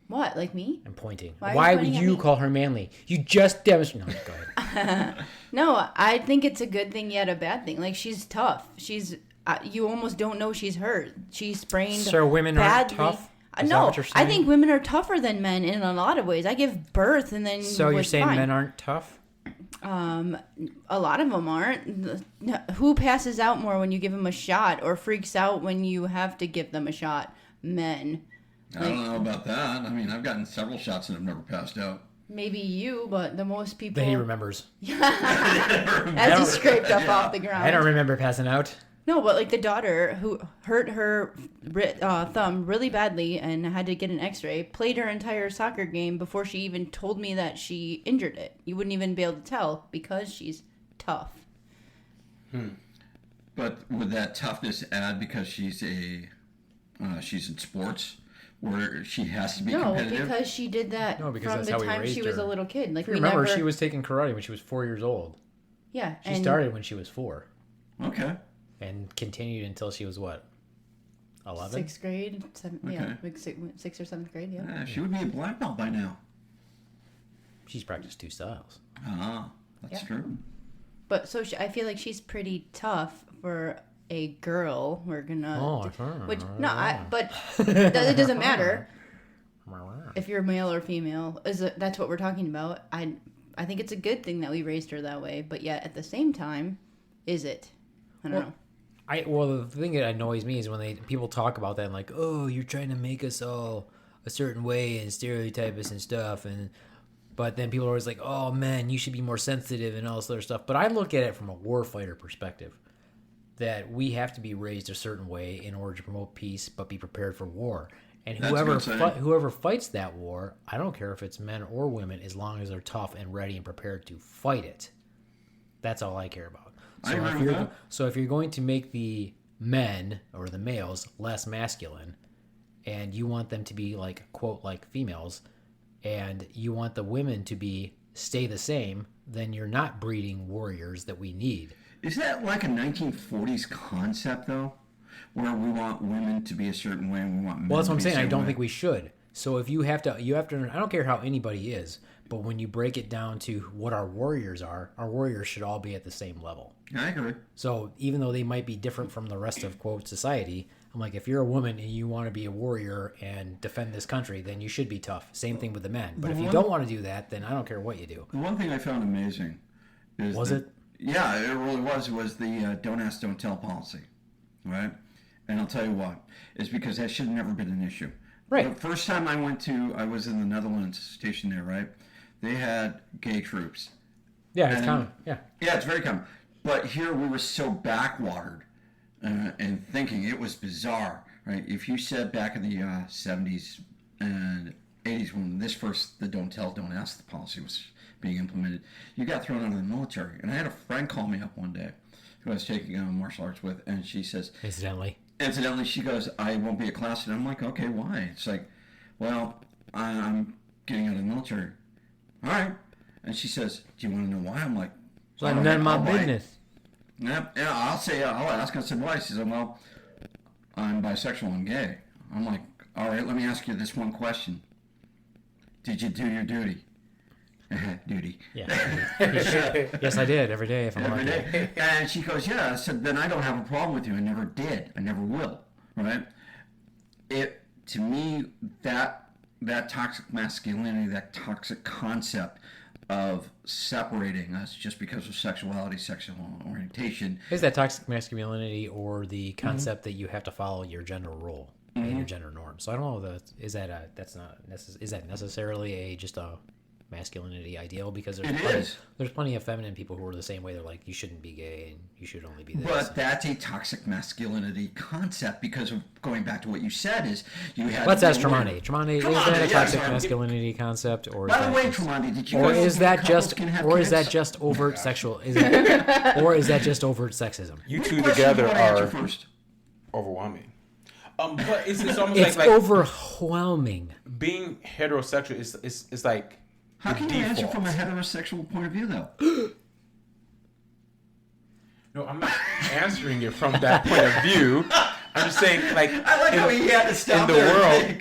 what? Like me? I'm pointing. Why are Why you would pointing at you me? call her manly? You just demonstrated. No, go ahead. No, I think it's a good thing yet a bad thing. Like, she's tough. She's you almost don't know she's hurt. She's sprained. So women aren't badly. tough? Is that No, what you're I saying? think women are tougher than men in a lot of ways. I give birth and then So you're was saying fine. men aren't tough? A lot of them aren't. Who passes out more when you give them a shot or freaks out when you have to give them a shot? Men. I don't know about that. I mean, I've gotten several shots and I've never passed out. maybe you, but the most people. That he remembers. As he scraped up off the ground. I don't remember passing out. No, but like the daughter who hurt her thumb really badly and had to get an x-ray, played her entire soccer game before she even told me that she injured it. You wouldn't even be able to tell because she's tough. But would that toughness add because she's in sports where she has to be competitive? No, because she did that No, because from that's the how we time raised she was her. a little kid. Like If you we remember, never... she was taking karate when she was 4 years old. Yeah. She started when she was 4. Okay. And continued until she was what? 11? 6th grade? Yeah, like 6th or 7th grade, yeah. Yeah, she would be a black belt by now. She's practiced 2 styles. Ah, that's true. But so I feel like she's pretty tough for a girl. We're gonna, but it doesn't matter if you're male or female. That's what we're talking about. I think it's a good thing that we raised her that way. But yet at the same time, is it? I don't know. Well, the thing that annoys me is when people talk about that and like, oh, you're trying to make us all a certain way and stereotype us and stuff, but then people are always like, oh man, you should be more sensitive and all this other stuff. But I look at it from a warfighter perspective, that we have to be raised a certain way in order to promote peace, but be prepared for war. And whoever fights that war, I don't care if it's men or women, as long as they're tough and ready and prepared to fight it. That's all I care about. So if you're going to make the men or the males less masculine, and you want them to be like quote like females, and you want the women to stay the same, then you're not breeding warriors that we need. Is that like a 1940s concept though, where we want women to be a certain way and we want men? Well, that's to what I'm be a saying. I certain don't way? think we should. So if you have to. I don't care how anybody is, but when you break it down to what our warriors should all be at the same level. I agree. So even though they might be different from the rest of quote society, I'm like, if you're a woman and you want to be a warrior and defend this country, then you should be tough. Same thing with the men. But if you don't want to do that, then I don't care what you do. The one thing I found amazing is Yeah, it really was the don't ask, don't tell policy, right? And I'll tell you what, it's because that should have never been an issue. Right. The first time I was in the Netherlands, stationed there, right? They had gay troops. Yeah, it's common. Yeah. Yeah, it's very common. But here we were so backwatered and thinking it was bizarre, right? If you said back in the 70s and 80s when the don't tell, don't ask the policy was being implemented, you got thrown out of the military. And I had a friend call me up one day who I was taking martial arts with, and she says... Incidentally, she goes, I won't be a class. And I'm like, okay, why? It's like, well, I'm getting out of the military. All right. And she says, do you want to know why? I'm like... Well, none of my business. Yeah, I'll ask. I said, why? She said, well, I'm bisexual and gay. I'm like, all right, let me ask you this one question. Did you do your duty? Duty. Yeah. Yes, I did every day if I'm every lucky. day. And she goes, yeah. I said, then I don't have a problem with you. I never did. I never will. Right? To me, that toxic masculinity, that toxic concept of separating us just because of sexuality, sexual orientation. Is that toxic masculinity or the concept that you have to follow your gender role and your gender norm? So I don't know is that necessarily just a masculinity ideal? Because there's plenty of feminine people who are the same way. They're like, you shouldn't be gay and you should only be this. But that's a toxic masculinity concept because of going back to what you said is you had. Let's ask Tromondae. Tromondae, is that a toxic masculinity concept, or by the way, Tromondae, did you? Or is that just overt sexual? Or is that just overt sexism? You two together are overwhelming. But it's almost it's like overwhelming. Being heterosexual is like. How can you answer from a heterosexual point of view, though? No, I'm not answering it from that point of view. I'm just saying, like, I like how he had to stop in the there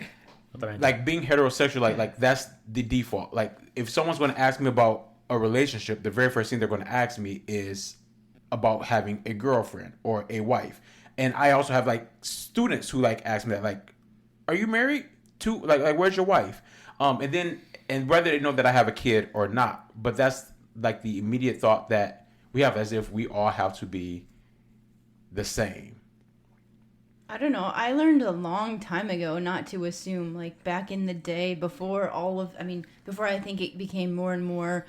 world, like being heterosexual, like that's the default. Like, if someone's going to ask me about a relationship, the very first thing they're going to ask me is about having a girlfriend or a wife. And I also have like students who like ask me that, like, are you married to like where's your wife? And whether they know that I have a kid or not, but that's like the immediate thought that we have, as if we all have to be the same. I don't know. I learned a long time ago not to assume, like back in the day before before I think it became more and more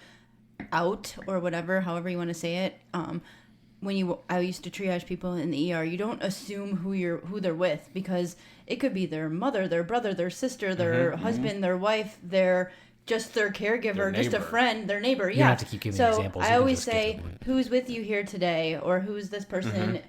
out or whatever, however you want to say it. I used to triage people in the ER. You don't assume who they're with, because it could be their mother, their brother, their sister, their husband, their wife, their caregiver, Their just a neighbor. friend, their neighbor. You Yeah. don't have to keep giving so examples. You I can always just get say, to the point. who's with you here today, or who's this person,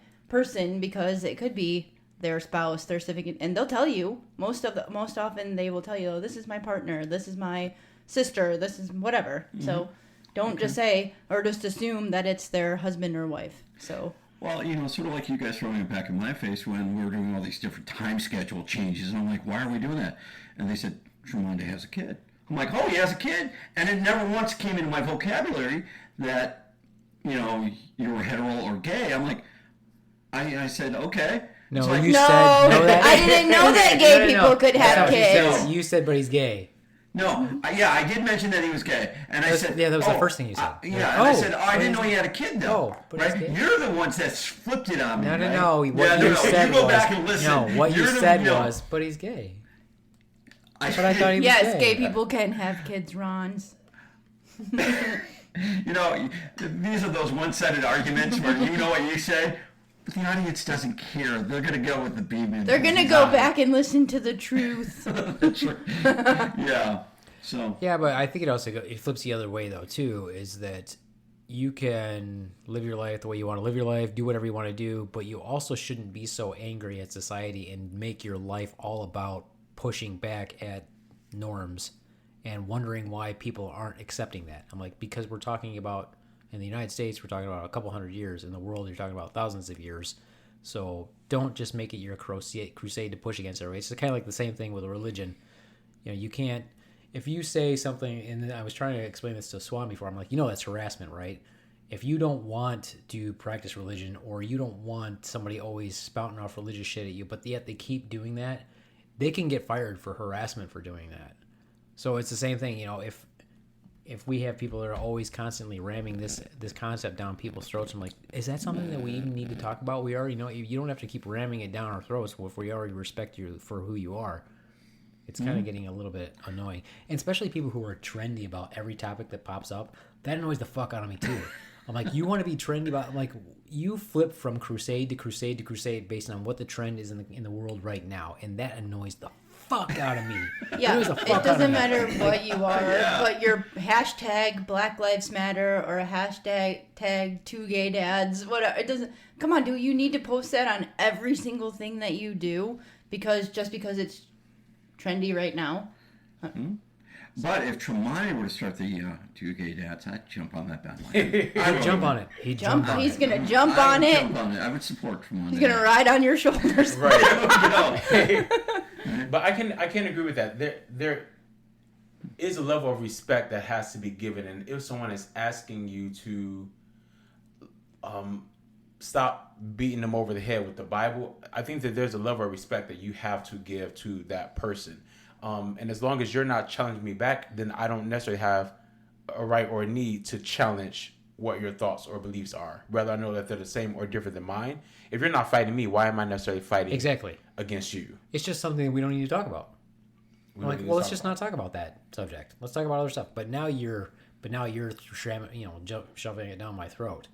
because it could be their spouse, their civic, and they'll tell you most often they will tell you, oh, this is my partner, this is my sister, this is whatever. So don't just say or just assume that it's their husband or wife. So Well, sort of like you guys throwing it back in my face when we were doing all these different time schedule changes. And I'm like, why are we doing that? And they said, Tromondae has a kid. I'm like, oh, he has a kid? And it never once came into my vocabulary that, you were hetero or gay. I'm like, I said, okay. No, It's like, you no, said no. That I didn't know that gay No, people could That's have not what you kids. said. You said, but he's gay. I did mention that he was gay. And I said, that was the first thing you said. and I said, I didn't know he had a kid, though. Oh, but he's right? gay. You're the ones that flipped it on me. No. right? What you said You go was back and listen. no. What you You're the- said was, but he's gay. But I thought he was Yes, gay. gay people can have kids, Ronz. These are those one-sided arguments where you know what you say, but the audience doesn't care. They're going to go with the Beaveman. They're gonna go back and listen to the truth. That's right. Yeah. So. Yeah, but I think it flips the other way though too. Is that you can live your life the way you want to live your life, do whatever you want to do, but you also shouldn't be so angry at society and make your life all about pushing back at norms and wondering why people aren't accepting that. I'm like, because we're talking about, in the United States, we're talking about a couple hundred years. In the world, you're talking about thousands of years. So don't just make it your crusade to push against everybody. It's kind of like the same thing with a religion. You can't, if you say something, and I was trying to explain this to Swan before, I'm like, that's harassment, right? If you don't want to practice religion, or you don't want somebody always spouting off religious shit at you, but yet they keep doing that, they can get fired for harassment for doing that. So it's the same thing, if we have people that are always constantly ramming this concept down people's throats, I'm like, is that something that we even need to talk about? We already know. You don't have to keep ramming it down our throats if we already respect you for who you are. It's kind of getting a little bit annoying. And especially people who are trendy about every topic that pops up. That annoys the fuck out of me too. I'm like, you want to be trendy about, like, you flip from crusade to crusade to crusade based on what the trend is in the world right now. And that annoys the fuck out of me. Yeah, Annoys the it fuck out of doesn't me. matter what you are, but your hashtag Black Lives Matter or a hashtag two gay dads, whatever. It doesn't. Come on, dude. You need to post that on every single thing that you do because it's trendy right now. But if Tromondae were to start the two gay dads, I'd jump on that bandwagon. He'd jump on it. He'd jump on He's it. gonna jump I on would it. jump on it. I would support Tromondae. He's gonna ride on your shoulders. Right. But I can agree with that. There is a level of respect that has to be given, and if someone is asking you to stop beating them over the head with the Bible, I think that there's a level of respect that you have to give to that person. And as long as you're not challenging me back, then I don't necessarily have a right or a need to challenge what your thoughts or beliefs are. Whether I know that they're the same or different than mine. If you're not fighting me, why am I necessarily fighting against you? It's just something we don't need to talk about. We I'm don't like, need to well, let's talk just about not talk about that subject. Let's talk about other stuff. But now you're shoving it down my throat.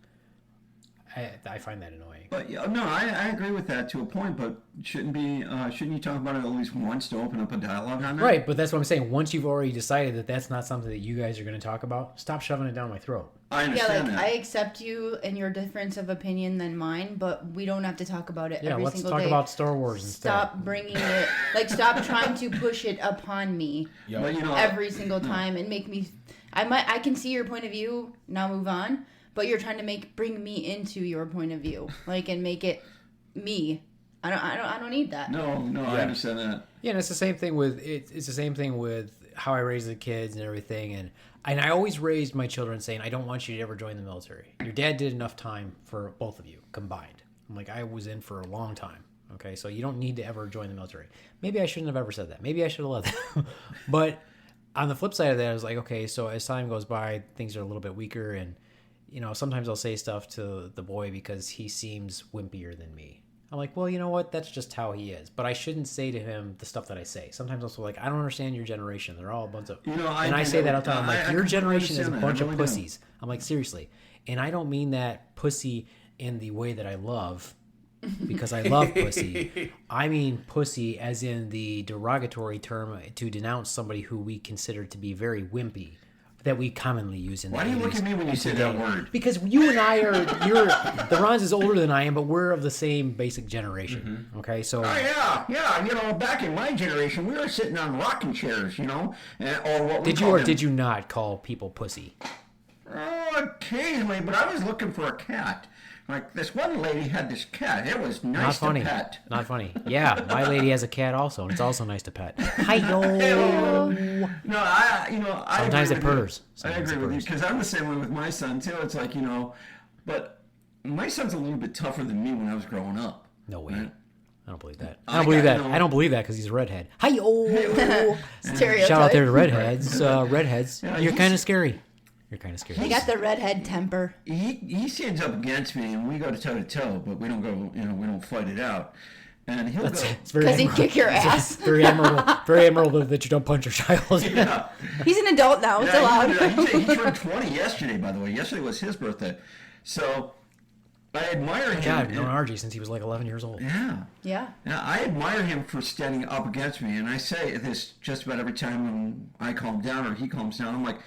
I find that annoying. But no, I agree with that to a point. But shouldn't you talk about it at least once to open up a dialogue on that? Right, but that's what I'm saying. Once you've already decided that that's not something that you guys are going to talk about, stop shoving it down my throat. I Yeah, understand like that. I accept you and your difference of opinion than mine, but we don't have to talk about it Yeah, every let's single talk day. about Star Wars instead. Stop bringing it, like stop trying to push it upon me Yep. But every single time and make me. I can see your point of view. Now move on, but you're trying to bring me into your point of view, like and make it me. I don't need that. No, I understand that. Yeah, and it's the same thing with it's the same thing with how I raise the kids and everything, and I always raised my children saying, I don't want you to ever join the military. Your dad did enough time for both of you combined. I'm like, I was in for a long time. Okay, so you don't need to ever join the military. Maybe I shouldn't have ever said that. Maybe I should have let that. But on the flip side of that, I was like, okay, so as time goes by, things are a little bit weaker, and sometimes I'll say stuff to the boy because he seems wimpier than me. I'm like, well, you know what? That's just how he is. But I shouldn't say to him the stuff that I say. Sometimes I'm also like, I don't understand your generation. They're all a bunch of... and I say that all the time. I'm like, your generation is a bunch of pussies. I'm like, seriously. And I don't mean that pussy in the way that I love, because I love pussy. I mean pussy as in the derogatory term to denounce somebody who we consider to be very wimpy, that we commonly use in the 80s. Why do you look at me when you say that word? Because you and I the Ronz is older than I am, but we're of the same basic generation. Okay, so... Oh, yeah. Back in my generation, we were sitting on rocking chairs, or what did you not call people pussy? Oh, occasionally, but I was looking for a cat. Like, this one lady had this cat. It was nice to pet. Not funny. Yeah, my lady has a cat also, and it's also nice to pet. Hi-yo! No, I Sometimes it purrs. I agree with you, because I'm the same way with my son, too. It's like, but my son's a little bit tougher than me when I was growing up. No way. Right? I don't believe that. I don't believe that because he's a redhead. Hi-yo! Stereotype. Shout out there to redheads. Redheads, you're kind of scary. You're kind of scary. He got the redhead temper. He stands up against me, and we go toe to toe, but we don't go. We don't fight it out. And he'll go because he'd kick your ass. Very admirable that you don't punch your child. Yeah. He's an adult now. It's allowed. He turned 20 yesterday. By the way, yesterday was his birthday, so I admire him. Yeah, I've known RJ since he was like 11 years old. Yeah. I admire him for standing up against me, and I say this just about every time when I calm down or he calms down. I'm like,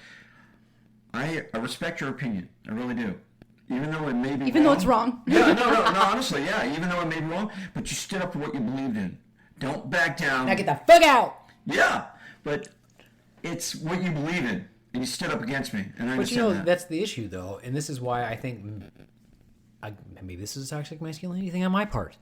I respect your opinion. I really do. Even though it may be Even though it's wrong. Yeah, no, honestly, yeah. Even though it may be wrong, but you stood up for what you believed in. Don't back down. Now get the fuck out! Yeah, but it's what you believe in, and you stood up against me, and I understand that. That's the issue, though, and this is why I think maybe this is a toxic masculinity thing on my part.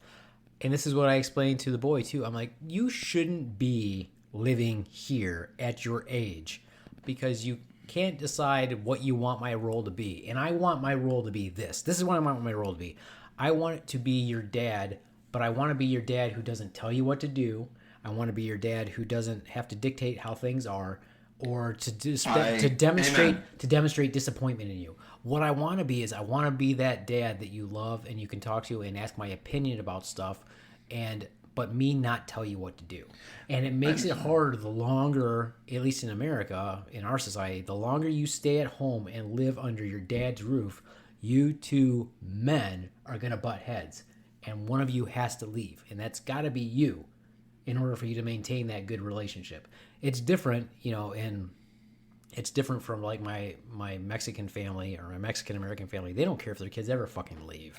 And this is what I explained to the boy, too. I'm like, you shouldn't be living here at your age because you can't decide what you want my role to be. And I want my role to be this. This is what I want my role to be. I want it to be your dad, but I want to be your dad who doesn't tell you what to do. I want to be your dad who doesn't have to dictate how things are or to demonstrate disappointment in you. What I want to be is I want to be that dad that you love and you can talk to and ask my opinion about stuff, but me not tell you what to do. And it makes it harder the longer, at least in America, in our society, the longer you stay at home and live under your dad's roof, you two men are going to butt heads. And one of you has to leave. And that's got to be you in order for you to maintain that good relationship. It's different, and it's different from like my Mexican family or my Mexican-American family. They don't care if their kids ever fucking leave.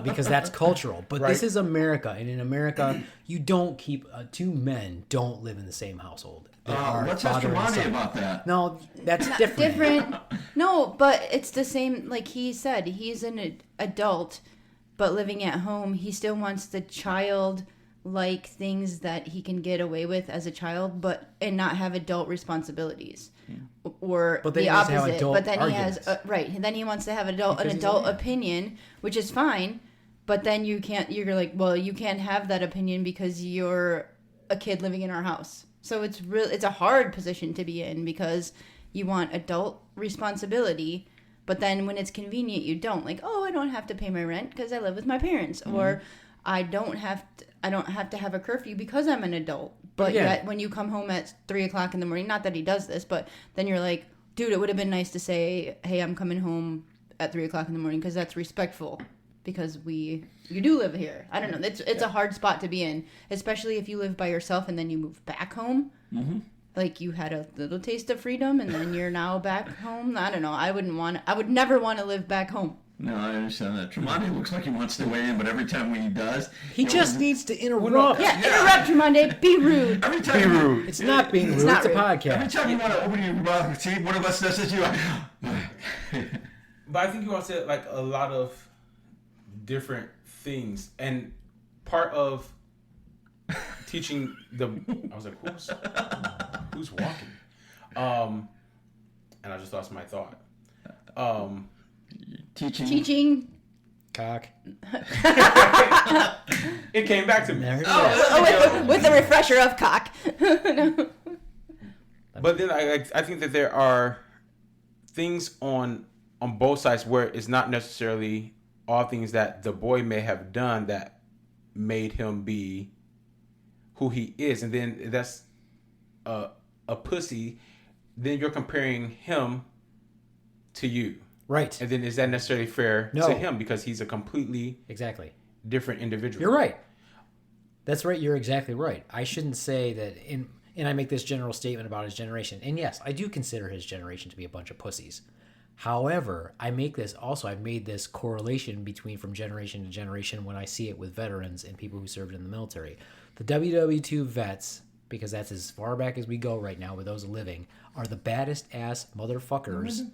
Because that's cultural. But This is America, and in America, you don't keep two men don't live in the same household. Let's ask Tromondae about that. No, that's different. No, but it's the same. Like he said, he's an adult, but living at home, he still wants the child-like things that he can get away with as a child, and not have adult responsibilities. Or the opposite, but then he has then he wants to have an adult opinion, which is fine, but then you're like, well, you can't have that opinion because you're a kid living in our house. So it's a hard position to be in because you want adult responsibility, but then when it's convenient you don't, like, oh, I don't have to pay my rent because I live with my parents, or I don't have to have a curfew because I'm an adult. But yet when you come home at 3:00 in the morning, not that he does this, but then you're like, dude, it would have been nice to say, hey, I'm coming home at 3:00 in the morning because that's respectful because you do live here. I don't know. It's a hard spot to be in, especially if you live by yourself and then you move back home. Mm-hmm. Like you had a little taste of freedom and then you're now back home. I don't know. I would never want to live back home. No, I understand that. Tromondae looks like he wants to weigh in, but every time when he does... He just needs to interrupt. Interrupt, Tromondae. Be rude. Be rude. It's not being rude. It's a podcast. Every time you want to open your mouth, see, one of us does you... But I think you all said, like, a lot of different things. And part of teaching I was like, who's walking? And I just lost my thought. Teaching. Cock. It came back to me. With the refresher of cock. But then I think that there are things on both sides where it's not necessarily all things that the boy may have done that made him be who he is, and then that's a pussy, then you're comparing him to you. Right. And then is that necessarily fair No. to him because he's a completely Exactly. different individual? You're right. That's right. You're exactly right. I shouldn't say that and I make this general statement about his generation. And yes, I do consider his generation to be a bunch of pussies. However, I've made this correlation between from generation to generation when I see it with veterans and people who served in the military. The WW2 vets, because that's as far back as we go right now with those living, are the baddest ass motherfuckers.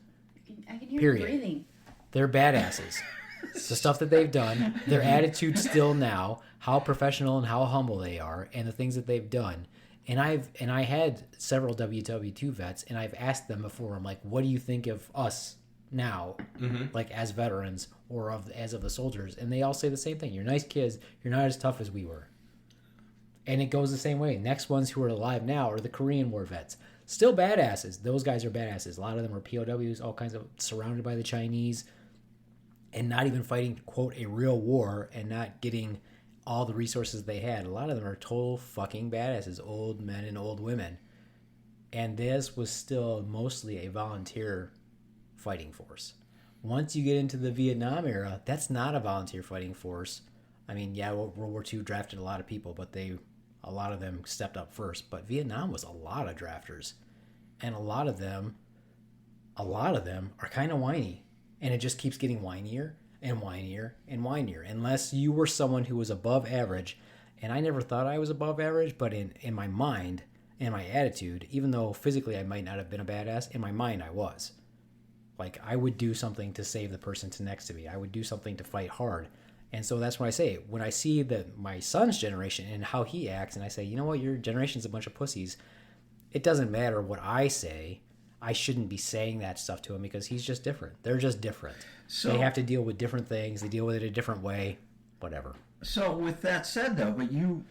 I can hear Period. you breathing. They're badasses. The stuff that they've done, their attitude still now, how professional and how humble they are, and the things that they've done. And I had several WW2 vets, and I've asked them before. I'm like, what do you think of us now, like as veterans or as of the soldiers? And they all say the same thing. You're nice kids. You're not as tough as we were. And it goes the same way. Next ones who are alive now are the Korean War vets. Still badasses. Those guys are badasses. A lot of them are POWs, all kinds of surrounded by the Chinese, and not even fighting, quote, a real war and not getting all the resources they had. A lot of them are total fucking badasses, old men and old women. And this was still mostly a volunteer fighting force. Once you get into the Vietnam era, that's not a volunteer fighting force. I mean, yeah, World War II drafted a lot of people, but a lot of them stepped up first. But Vietnam was a lot of drafters. And a lot of them are kind of whiny. And it just keeps getting whinier and whinier and whinier. Unless you were someone who was above average. And I never thought I was above average, but in my mind and my attitude, even though physically I might not have been a badass, in my mind I was. Like, I would do something to save the person next to me. I would do something to fight hard. And so that's what I say. When I see that my son's generation and how he acts, and I say, you know what, your generation's a bunch of pussies, it doesn't matter what I say. I shouldn't be saying that stuff to him because he's just different. They're just different. So they have to deal with different things. They deal with it a different way. Whatever. So with that said, though, but you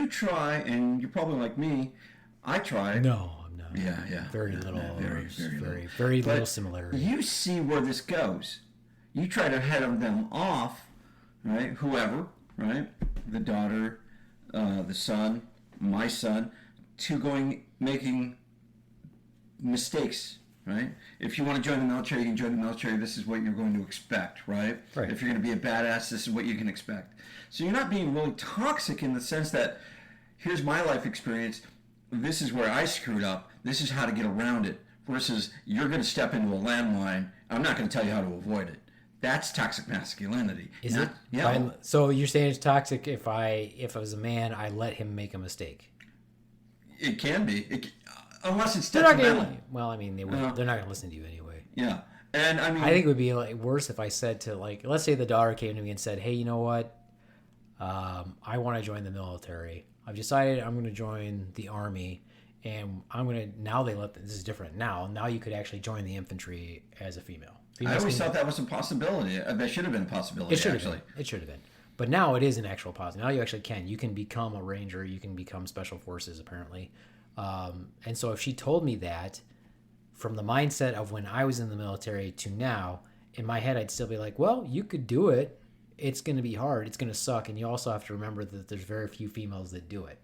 try, and you're probably like me. I try. No, I'm not. Yeah. Very little. Very little But similarity. You see where this goes. You try to head them off, right? Whoever, right? The daughter, the son, my son, to making mistakes, right? If you want to join the military, you can join the military. This is what you're going to expect, right? Right. If you're going to be a badass, this is what you can expect. So you're not being really toxic in the sense that, here's my life experience. This is where I screwed up. This is how to get around it. Versus, you're going to step into a landmine. I'm not going to tell you how to avoid it. That's toxic masculinity. Is it? Yeah. So you're saying it's toxic if I was a man, I let him make a mistake? It can be. Unless it's They're not detrimental. going to. Well, I mean, they're not going to listen to you anyway. Yeah. And I mean, I think it would be like worse if I said to, like, let's say the daughter came to me and said, "Hey, you know what? I want to join the military. I've decided I'm going to join the army, and I'm going to now this is different now. Now you could actually join the infantry as a female. I always thought that was a possibility. That should have been a possibility. It should have been. It should have been. But now it is an actual possibility. Now you actually can. You can become a ranger. You can become special forces apparently. And so if she told me that, from the mindset of when I was in the military to now, in my head I'd still be like, well, you could do it. It's going to be hard. It's going to suck. And you also have to remember that there's very few females that do it.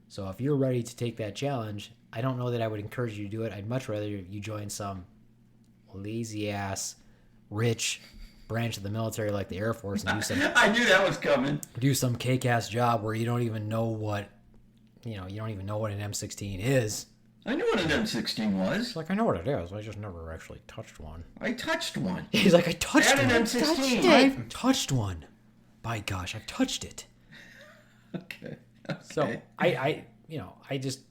So if you're ready to take that challenge, I don't know that I would encourage you to do it. I'd much rather you join some lazy-ass, rich branch of the military like the Air Force and do some... I knew that was coming. Do some cake-ass job where you don't even know what... you don't even know what an M16 is. I knew what an M16 was. It's like, I know what it is. I just never actually touched one. I touched one. He's like, I touched And one. an M16. I've touched one. By gosh, I've touched it. Okay. So I just...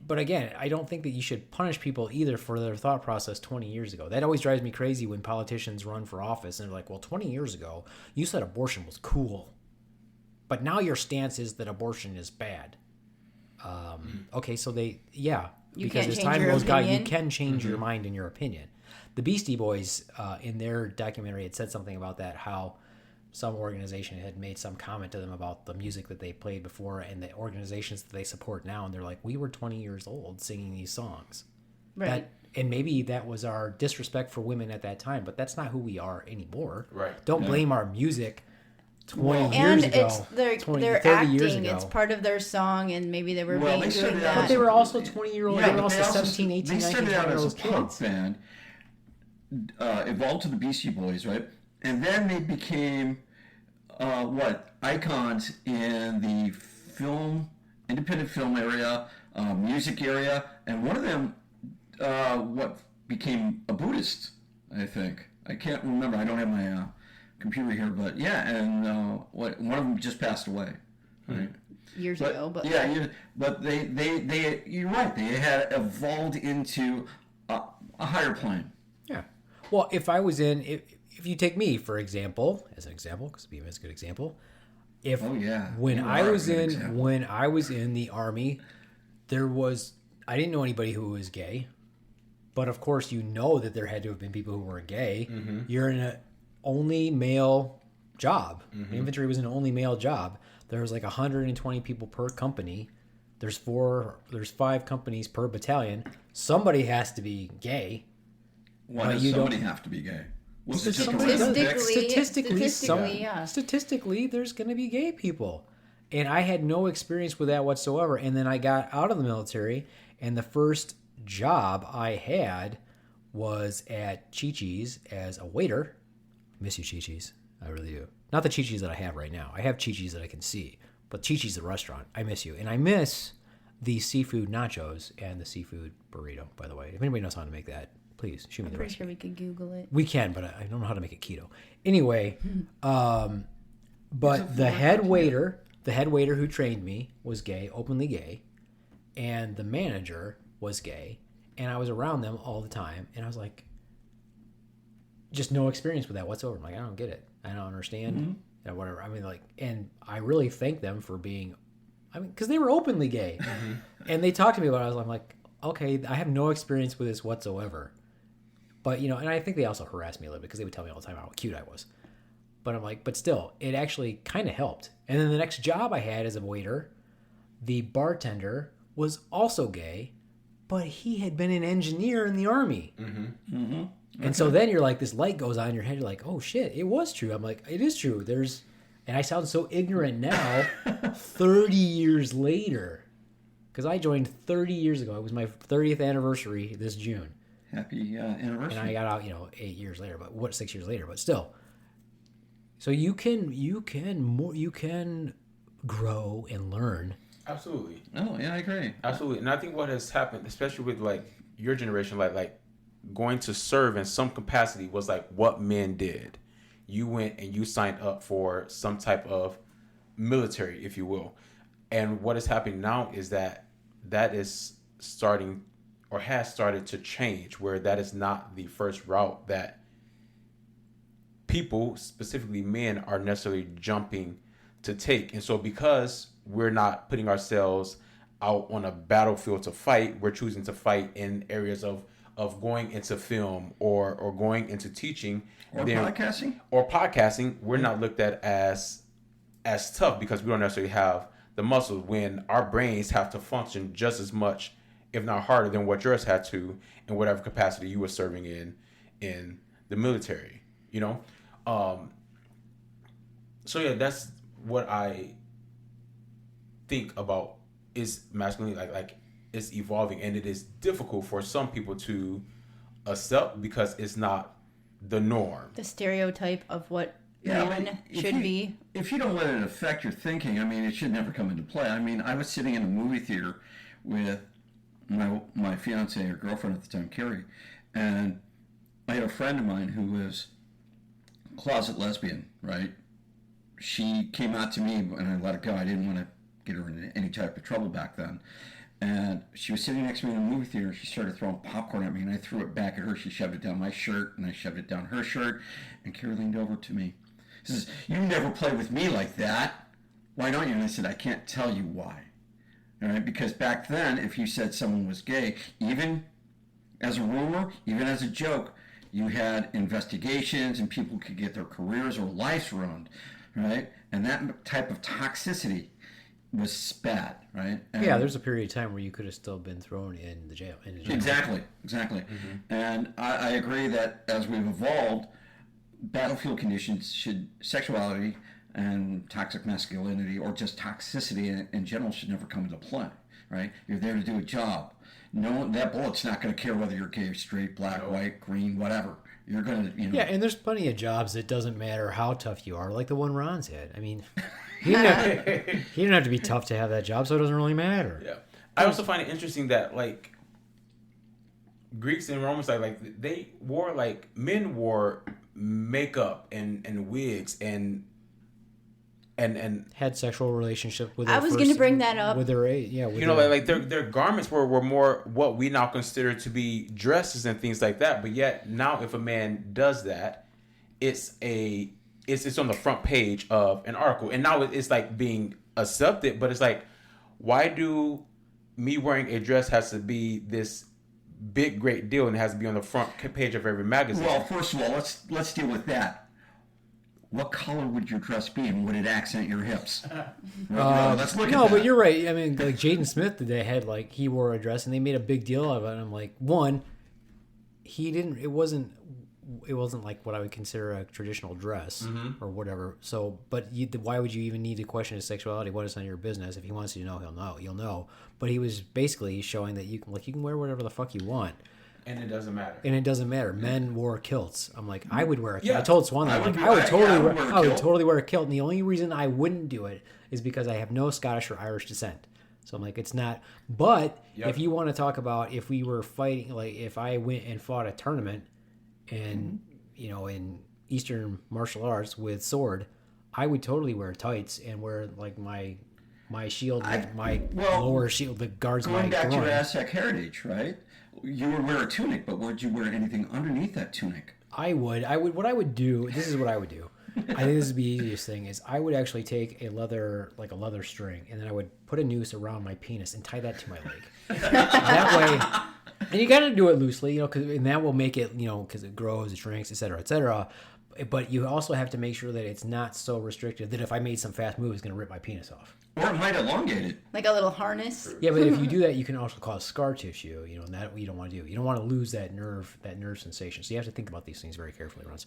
but again, I don't think that you should punish people either for their thought process 20 years ago. That always drives me crazy when politicians run for office and they're like, well, 20 years ago, you said abortion was cool. But now your stance is that abortion is bad. Okay, so because as time goes by, you can change your mind and your opinion. The Beastie Boys, in their documentary, had said something about that, how some organization had made some comment to them about the music that they played before and the organizations that they support now, and they're like, we were 20 years old singing these songs. Right. And maybe that was our disrespect for women at that time, but that's not who we are anymore. Right. Don't blame our music 20 And years ago. it's they're 30 acting. years ago. It's part of their song, and maybe they were Well, they doing started that. out But they were also 20-year-old. Yeah, they were but also they also 17, 18, they 19, started out as 20-year-old a punk kids. band, evolved to the Beastie Boys, right? And then they became icons in the independent film area, music area, and one of them became a Buddhist, I think. I can't remember. I don't have my computer here, but yeah, and one of them just passed away, right? Years ago, but yeah, but they you're right. They had evolved into a higher plane. Yeah. Well, if you take me for example, as an example, because Beaveman's a good example. When I was in the Army, I didn't know anybody who was gay, but of course you know that there had to have been people who weren't gay. Mm-hmm. You're in an only male job. Mm-hmm. Infantry was an only male job. There was like 120 people per company. There's 5 companies per battalion. Somebody has to be gay. Why does somebody have to be gay? Was it just Statistically, there's going to be gay people. And I had no experience with that whatsoever. And then I got out of the military, and the first job I had was at Chi-Chi's as a waiter. Miss you, Chi-Chi's. I really do. Not the Chi-Chi's that I have right now. I have Chi-Chi's that I can see. But Chi-Chi's the restaurant. I miss you. And I miss the seafood nachos and the seafood burrito, by the way. If anybody knows how to make that, please shoot me the pretty recipe. sure we could Google it. We can, but I don't know how to make it keto. Anyway, but the head waiter who trained me was gay, openly gay, and the manager was gay, and I was around them all the time, and I was like, just no experience with that whatsoever. I'm like, I don't get it. I don't understand. And whatever. I mean, like, and I really thank them for being, because they were openly gay, and they talked to me about it. I'm like, okay, I have no experience with this whatsoever. But, and I think they also harassed me a little bit because they would tell me all the time how cute I was. But I'm like, but still, it actually kind of helped. And then the next job I had as a waiter, the bartender was also gay, but he had been an engineer in the Army. Mm-hmm. Mm-hmm. And so then you're like, this light goes on in your head. You're like, oh, shit, it was true. I'm like, it is true. And I sound so ignorant now, 30 years later, because I joined 30 years ago. It was my 30th anniversary this June. Happy anniversary. And I got out, 6 years later, but still. So you can grow and learn. Absolutely. Oh, yeah, I agree. Absolutely. And I think what has happened, especially with like your generation, like going to serve in some capacity was like what men did. You went and you signed up for some type of military, if you will. And what is happening now is that is starting or has started to change, where that is not the first route that people, specifically men, are necessarily jumping to take. And so because we're not putting ourselves out on a battlefield to fight, we're choosing to fight in areas of going into film or going into teaching or podcasting. We're not looked at as tough because we don't necessarily have the muscles, when our brains have to function just as much, if not harder, than what yours had to in whatever capacity you were serving in the military, so yeah, that's what I think about is masculinity. Like it's evolving, and it is difficult for some people to accept because it's not the norm. The stereotype of what man should be. If you don't let it affect your thinking, it should never come into play. I was sitting in a movie theater with my fiance or girlfriend at the time, Carrie, and I had a friend of mine who was closet lesbian, right? She came out to me and I let it go. I didn't want to get her in any type of trouble back then. And she was sitting next to me in the movie theater. She started throwing popcorn at me, and I threw it back at her. She shoved it down my shirt, and I shoved it down her shirt. And Carrie leaned over to me. She says, "You never play with me like that. Why don't you?" And I said, "I can't tell you why. All right? Because back then, if you said someone was gay, even as a rumor, even as a joke, you had investigations, and people could get their careers or lives ruined, right? And that type of toxicity was bad, right? And yeah, there's a period of time where you could have still been thrown in the jail. Exactly. Mm-hmm. And I agree that as we've evolved, battlefield conditions sexuality and toxic masculinity or just toxicity in general should never come into play, right? You're there to do a job. No, that bullet's not going to care whether you're gay, straight, black, white, green, whatever. You're going to, Yeah, and there's plenty of jobs that doesn't matter how tough you are, like the one Ronz had. I mean, he didn't have to be tough to have that job, so it doesn't really matter. Yeah. I also find it interesting that, like, Greeks and Romans, like they wore, like, men wore makeup and wigs and Had sexual relationship with. I was going to bring that up. With their age, yeah. With you know, like their garments were more what we now consider to be dresses and things like that. But yet now, if a man does that, it's on the front page of an article, and now it's like being accepted. But it's like, why do me wearing a dress has to be this big great deal and it has to be on the front page of every magazine? Well, first of all, let's deal with that. What color would your dress be, and would it accent your hips? Let's look at that. No, but you're right. I mean, like Jaden Smith, they had like he wore a dress, and they made a big deal of it. And I'm like, one, he didn't. It wasn't like what I would consider a traditional dress or whatever. So, but why would you even need to question his sexuality? What is none of your business? If he wants you to know, he'll know. You'll know. But he was basically showing that you can wear whatever the fuck you want. And it doesn't matter. Men wore kilts. I'm like, I would wear a kilt. Yeah. I told Swan, I would totally wear a kilt. And the only reason I wouldn't do it is because I have no Scottish or Irish descent. So I'm like, it's not. But if you want to talk about if we were fighting, like if I went and fought a tournament and, in Eastern martial arts with sword, I would totally wear tights and wear like my shield, my lower shield that guards my groin. Going back to your Aztec heritage, right? You would wear a tunic, but would you wear anything underneath that tunic? I would. What I would do, this is what I would do. I think this is the easiest thing, is I would actually take a leather string, and then I would put a noose around my penis and tie that to my leg. That way, and you got to do it loosely, and that will make it, because it grows, it shrinks, et cetera, et cetera. But you also have to make sure that it's not so restricted that if I made some fast move, it's going to rip my penis off. Or it might elongate it. Like a little harness. Yeah, but if you do that, you can also cause scar tissue, and that you don't want to do. You don't want to lose that nerve sensation. So you have to think about these things very carefully, Ronz.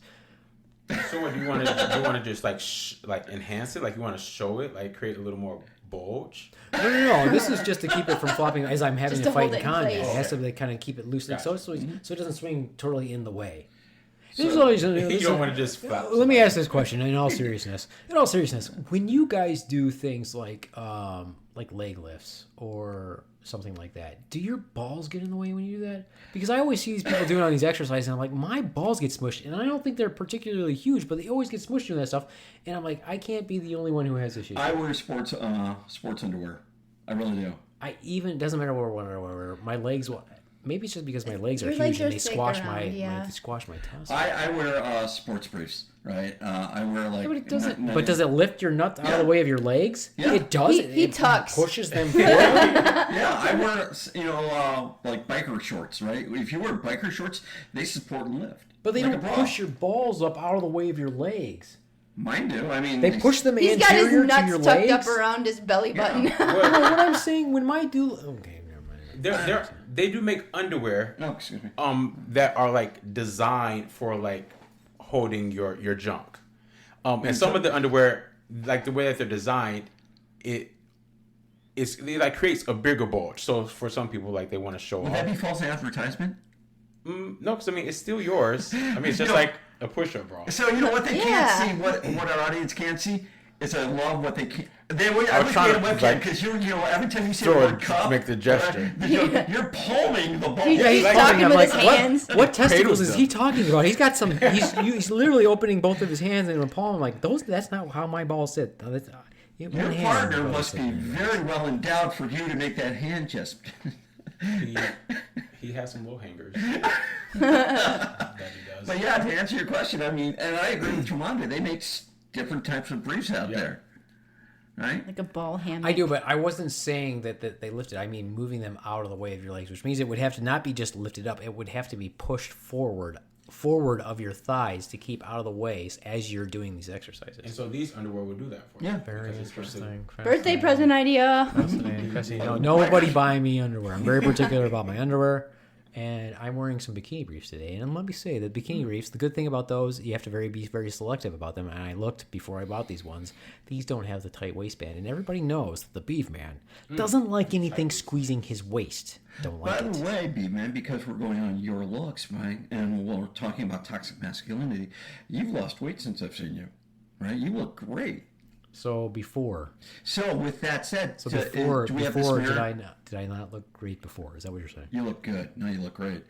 So what do you want to? Do you want to just like enhance it? Like you want to show it? Like create a little more bulge? No. This is just to keep it from flopping as I'm having to fight in combat. It has to kind of keep it loose, so it doesn't swing totally in the way. So you don't want to just flap. Let me ask this question in all seriousness. When you guys do things like leg lifts or something like that, do your balls get in the way when you do that? Because I always see these people doing all these exercises, and I'm like, my balls get smushed, and I don't think they're particularly huge, but they always get smushed doing that stuff, and I'm like, I can't be the only one who has issues. I wear sports underwear. I really do. It doesn't matter what underwear. My legs will. Maybe it's just because my legs are Your huge legs and are they thick squash around, they squash my tosses. I wear sports briefs, right? I wear like. But it doesn't. But does it lift your nut out of the way of your legs? Yeah. It does. He tucks. Pushes them forward. Yeah, I wear like biker shorts, right? If you wear biker shorts, they support and lift. But they like don't push your balls up out of the way of your legs. Mine do. I mean, They push them He's got his anterior to nuts your tucked legs. up around his belly button. No, what I'm saying, when my dude. Okay, never mind. They do make underwear. No, excuse me. That are like designed for like holding your junk. And some of the underwear, like the way that they're designed, it like creates a bigger bulge. So for some people, like they want to show Would off. that be false advertisement? No, because it's still yours. It's just like a push-up bra. So you know what they can't see, what our audience can't see, is I love what they can't. I wish was we trying had a to, webcam like, because every time you say throw the it, word cup, make the gesture. You're palming the ball. He's Like, talking I'm with like, his hands. What testicles Cradles is he talking about? He's got some. He's literally opening both of his hands and palm. I'm like, that's not how my balls sit. Your partner must be very well endowed for you to make that hand just. He has some low hangers. That he does. But yeah, to answer your question, I mean, and I agree with Tromondae. They make different types of briefs out there, right? Like a ball hammock. I do, but I wasn't saying that they lifted. I mean, moving them out of the way of your legs, which means it would have to not be just lifted up. It would have to be pushed forward of your thighs to keep out of the way as you're doing these exercises. And so these underwear will do that for you. Yeah. Very Because it's for interesting. Birthday present idea. No, nobody buying me underwear. I'm very particular about my underwear. And I'm wearing some bikini briefs today. And let me say, the bikini briefs, the good thing about those, you have to be very selective about them. And I looked before I bought these ones. These don't have the tight waistband. And everybody knows that the Beaveman doesn't like anything squeezing his waist. Don't like By it. the way, Beaveman, because we're going on your looks, right? And we're talking about toxic masculinity, you've lost weight since I've seen you, right? You look great. So before. So with that said, So before, do we have this mirror? did I not look great before? Is that what you're saying? You look good. No, you look great.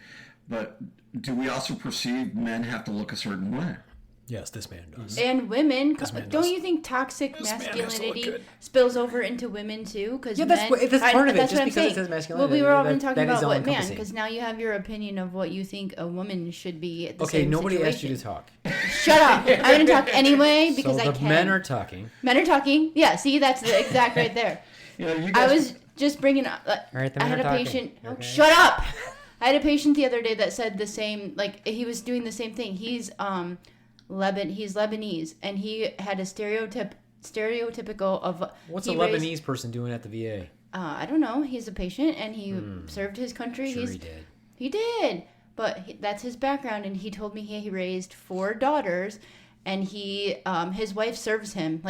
But do we also perceive men have to look a certain way? Yes, this man does. And women, man don't does. you think toxic man has to look masculinity good. spills over into women too? Cause Yeah, that's part of it. That's Just what because I'm it saying. says masculinity, Well, we were already that talking is about what man, all-encompassing. because now you have your opinion of what you think a woman should be at the Okay, same nobody situation. asked you to talk. Shut up! I'm going to talk anyway because So I the can. men are talking. Men are talking. Yeah, see, that's the exact right there. You know, you I guys, was just bringing up. right, the I men had are a talking. patient. No, Okay. shut up! I had a patient the other day that said the same. Like he was doing the same thing. He's he's Lebanese, and he had a stereotypical of. What's he a raised- Lebanese person doing at the VA? I don't know. He's a patient, and he served his country. Sure he did. He did, but that's his background, and he told me he raised 4 daughters, and his wife serves him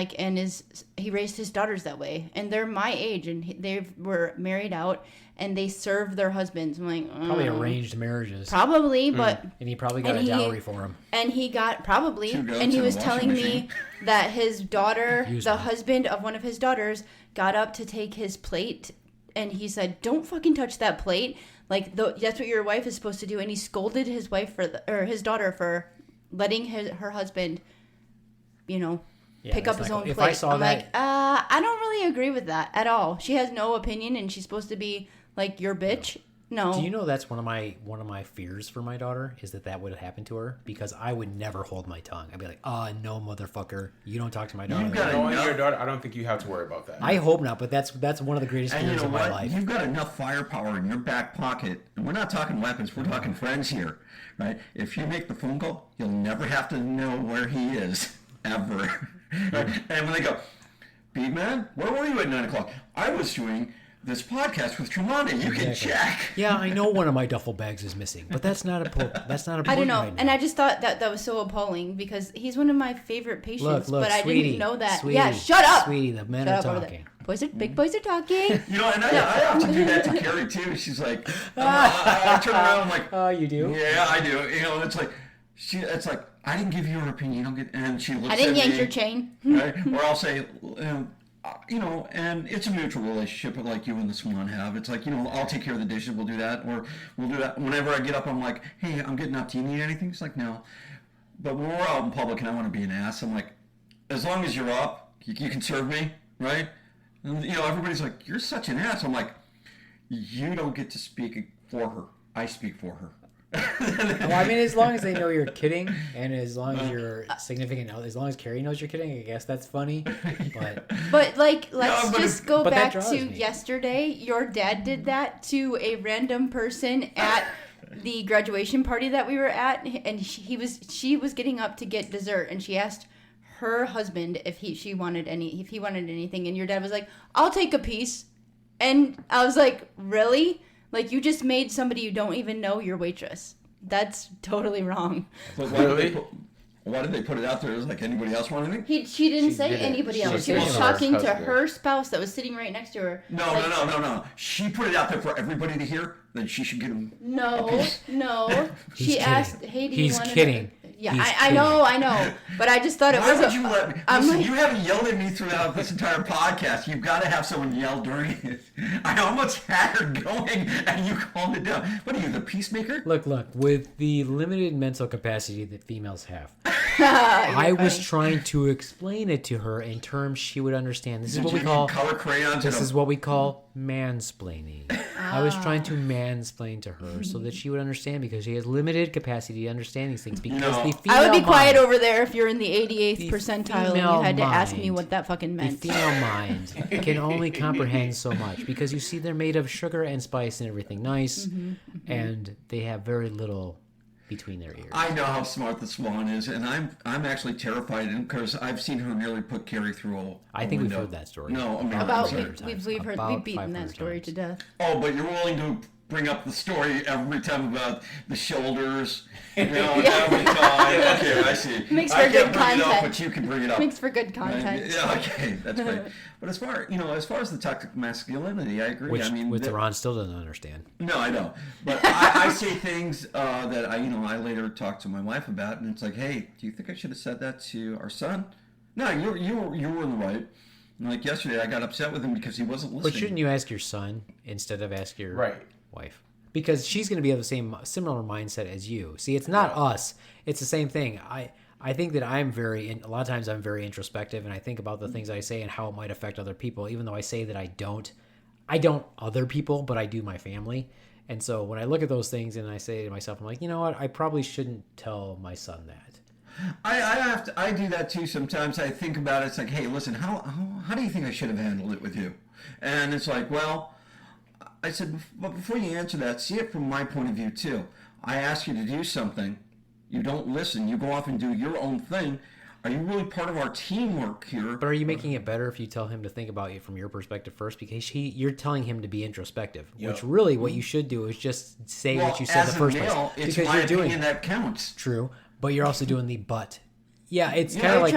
he raised his daughters that way, and they're my age, and they were married out, and they serve their husbands. I'm like, Probably arranged marriages. probably, but And he probably got And a he- dowry for him. and he got probably, Two goats and he and a was washing telling me machine. that his daughter, Use the one. husband of one of his daughters, got up to take his plate, and he said, "Don't fucking touch that plate. Like that's what your wife is supposed to do." And he scolded his wife or his daughter for letting her husband, Yeah, pick that's up his not own cool. plate. If I saw I'm that, like, I don't really agree with that at all. She has no opinion, and she's supposed to be like your bitch. No. do you know that's one of my fears for my daughter is that would happen to her, because I would never hold my tongue. I'd be like, no, motherfucker, you don't talk to my daughter. You've got Knowing enough- your daughter, I don't think you have to worry about that. I hope not, but that's one of the greatest And you fears know of my what? life. You've got enough firepower in your back pocket. And we're not talking weapons. We're talking friends here, right? If you make the phone call, you'll never have to know where he is, ever. Right? And when they go, Beaveman, where were you at 9 o'clock? I was doing this podcast with Tromondae. You can check. Yeah, I know one of my duffel bags is missing, but that's not important. I don't know, right now. and I just thought that was so appalling because he's one of my favorite patients, Look, but I sweetie, didn't know that. sweetie, Yeah, shut up, sweetie. The men shut are up over talking. there. Big boys are talking. You know, and I often do that to Carrie, too. She's like, I turn around, I'm like, Oh, you do? yeah, I do. You know, it's like, it's like, I didn't give you your opinion. I'll get, and she looks I didn't at yank me, your chain. right? Or I'll say, you know, and it's a mutual relationship like you and the Swan have. It's like, you know, I'll take care of the dishes, we'll do that, or we'll do that. Whenever I get up, I'm like, hey, I'm getting up. Do you need anything? It's like, no. But when we're out in public and I want to be an ass, I'm like, as long as you're up, you can serve me, right? And, you know, everybody's like, you're such an ass. I'm like, you don't get to speak for her. I speak for her. Well, I mean, as long as they know you're kidding, and as long as your significant other, as long as Carrie knows you're kidding, I guess that's funny. But But let's but just go but that back draws to me. yesterday. Your dad did that to a random person at the graduation party that we were at, and she was getting up to get dessert, and she asked her husband if he wanted anything, and your dad was like, "I'll take a piece," and I was like, "Really? Like you just made somebody you don't even know your waitress? That's totally wrong." But Really? why did they put it out there? It was like, anybody else want anything? She didn't say didn't. anybody She else. was She was speaking of her talking to husband. her spouse that was sitting right next to her. No, Like, no. She put it out there for everybody to hear. Then she should get him. No. He's She kidding. asked, "Hey, do you He's want kidding. Yeah, He's I know. But I just thought it Why was. would you let me? I'm Listen, like- you haven't yelled at me throughout this entire podcast. You've got to have someone yell during it. I almost had her going, and you calmed it down. What are you, the peacemaker? look, with the limited mental capacity that females have, I was trying to explain it to her in terms she would understand. This is Did what you we call. need color crayons? This and is what we call mansplaining. I was trying to mansplain to her so that she would understand, because she has limited capacity to understand these things. Because No. the female I would be quiet mind, over there if you're in the 88th The percentile and you female had to ask me mind. what that fucking the meant. female mind can only comprehend so much, because you see they're made of sugar and spice and everything nice, and they have very little between their ears. I know how smart the Swan is, and I'm actually terrified because I've seen her nearly put Carrie through a I think we've window. heard that story. No, I'm not. About I'm sorry. times. we've About beaten that 500 story to death. Oh, but you're willing to bring up the story every time about the shoulders. Every time. Okay, I see. Makes I for good can't bring it up, content. but you can bring it up. Makes for good content. Yeah, okay, that's great. But as far as the toxic masculinity, I agree. Which I mean, Ron still doesn't understand. no, I don't. But I say things that I later talk to my wife about, and it's like, hey, do you think I should have said that to our son? No, you were in the right. And like yesterday, I got upset with him because he wasn't listening. But shouldn't you ask your son instead of ask your Right. wife? Because she's going to be of the similar mindset as you. See, it's not us. It's the same thing. I think that a lot of times I'm very introspective, and I think about the things I say and how it might affect other people, even though I say that I don't other people, but I do my family. And so when I look at those things and I say to myself, I'm like, you know what? I probably shouldn't tell my son that. I do that too sometimes. I think about it. It's like, hey, listen, how do you think I should have handled it with you? And it's like, well, I said, but before you answer that, see it from my point of view too. I ask you to do something. You don't listen. You go off and do your own thing. Are you really part of our teamwork here? But are you making it better if you tell him to think about it from your perspective first? Because you're telling him to be introspective, which really what you should do is just say what you said in the first place. It's because my you're doing opinion that counts. True, but you're also doing the but. Yeah, it's kind of like,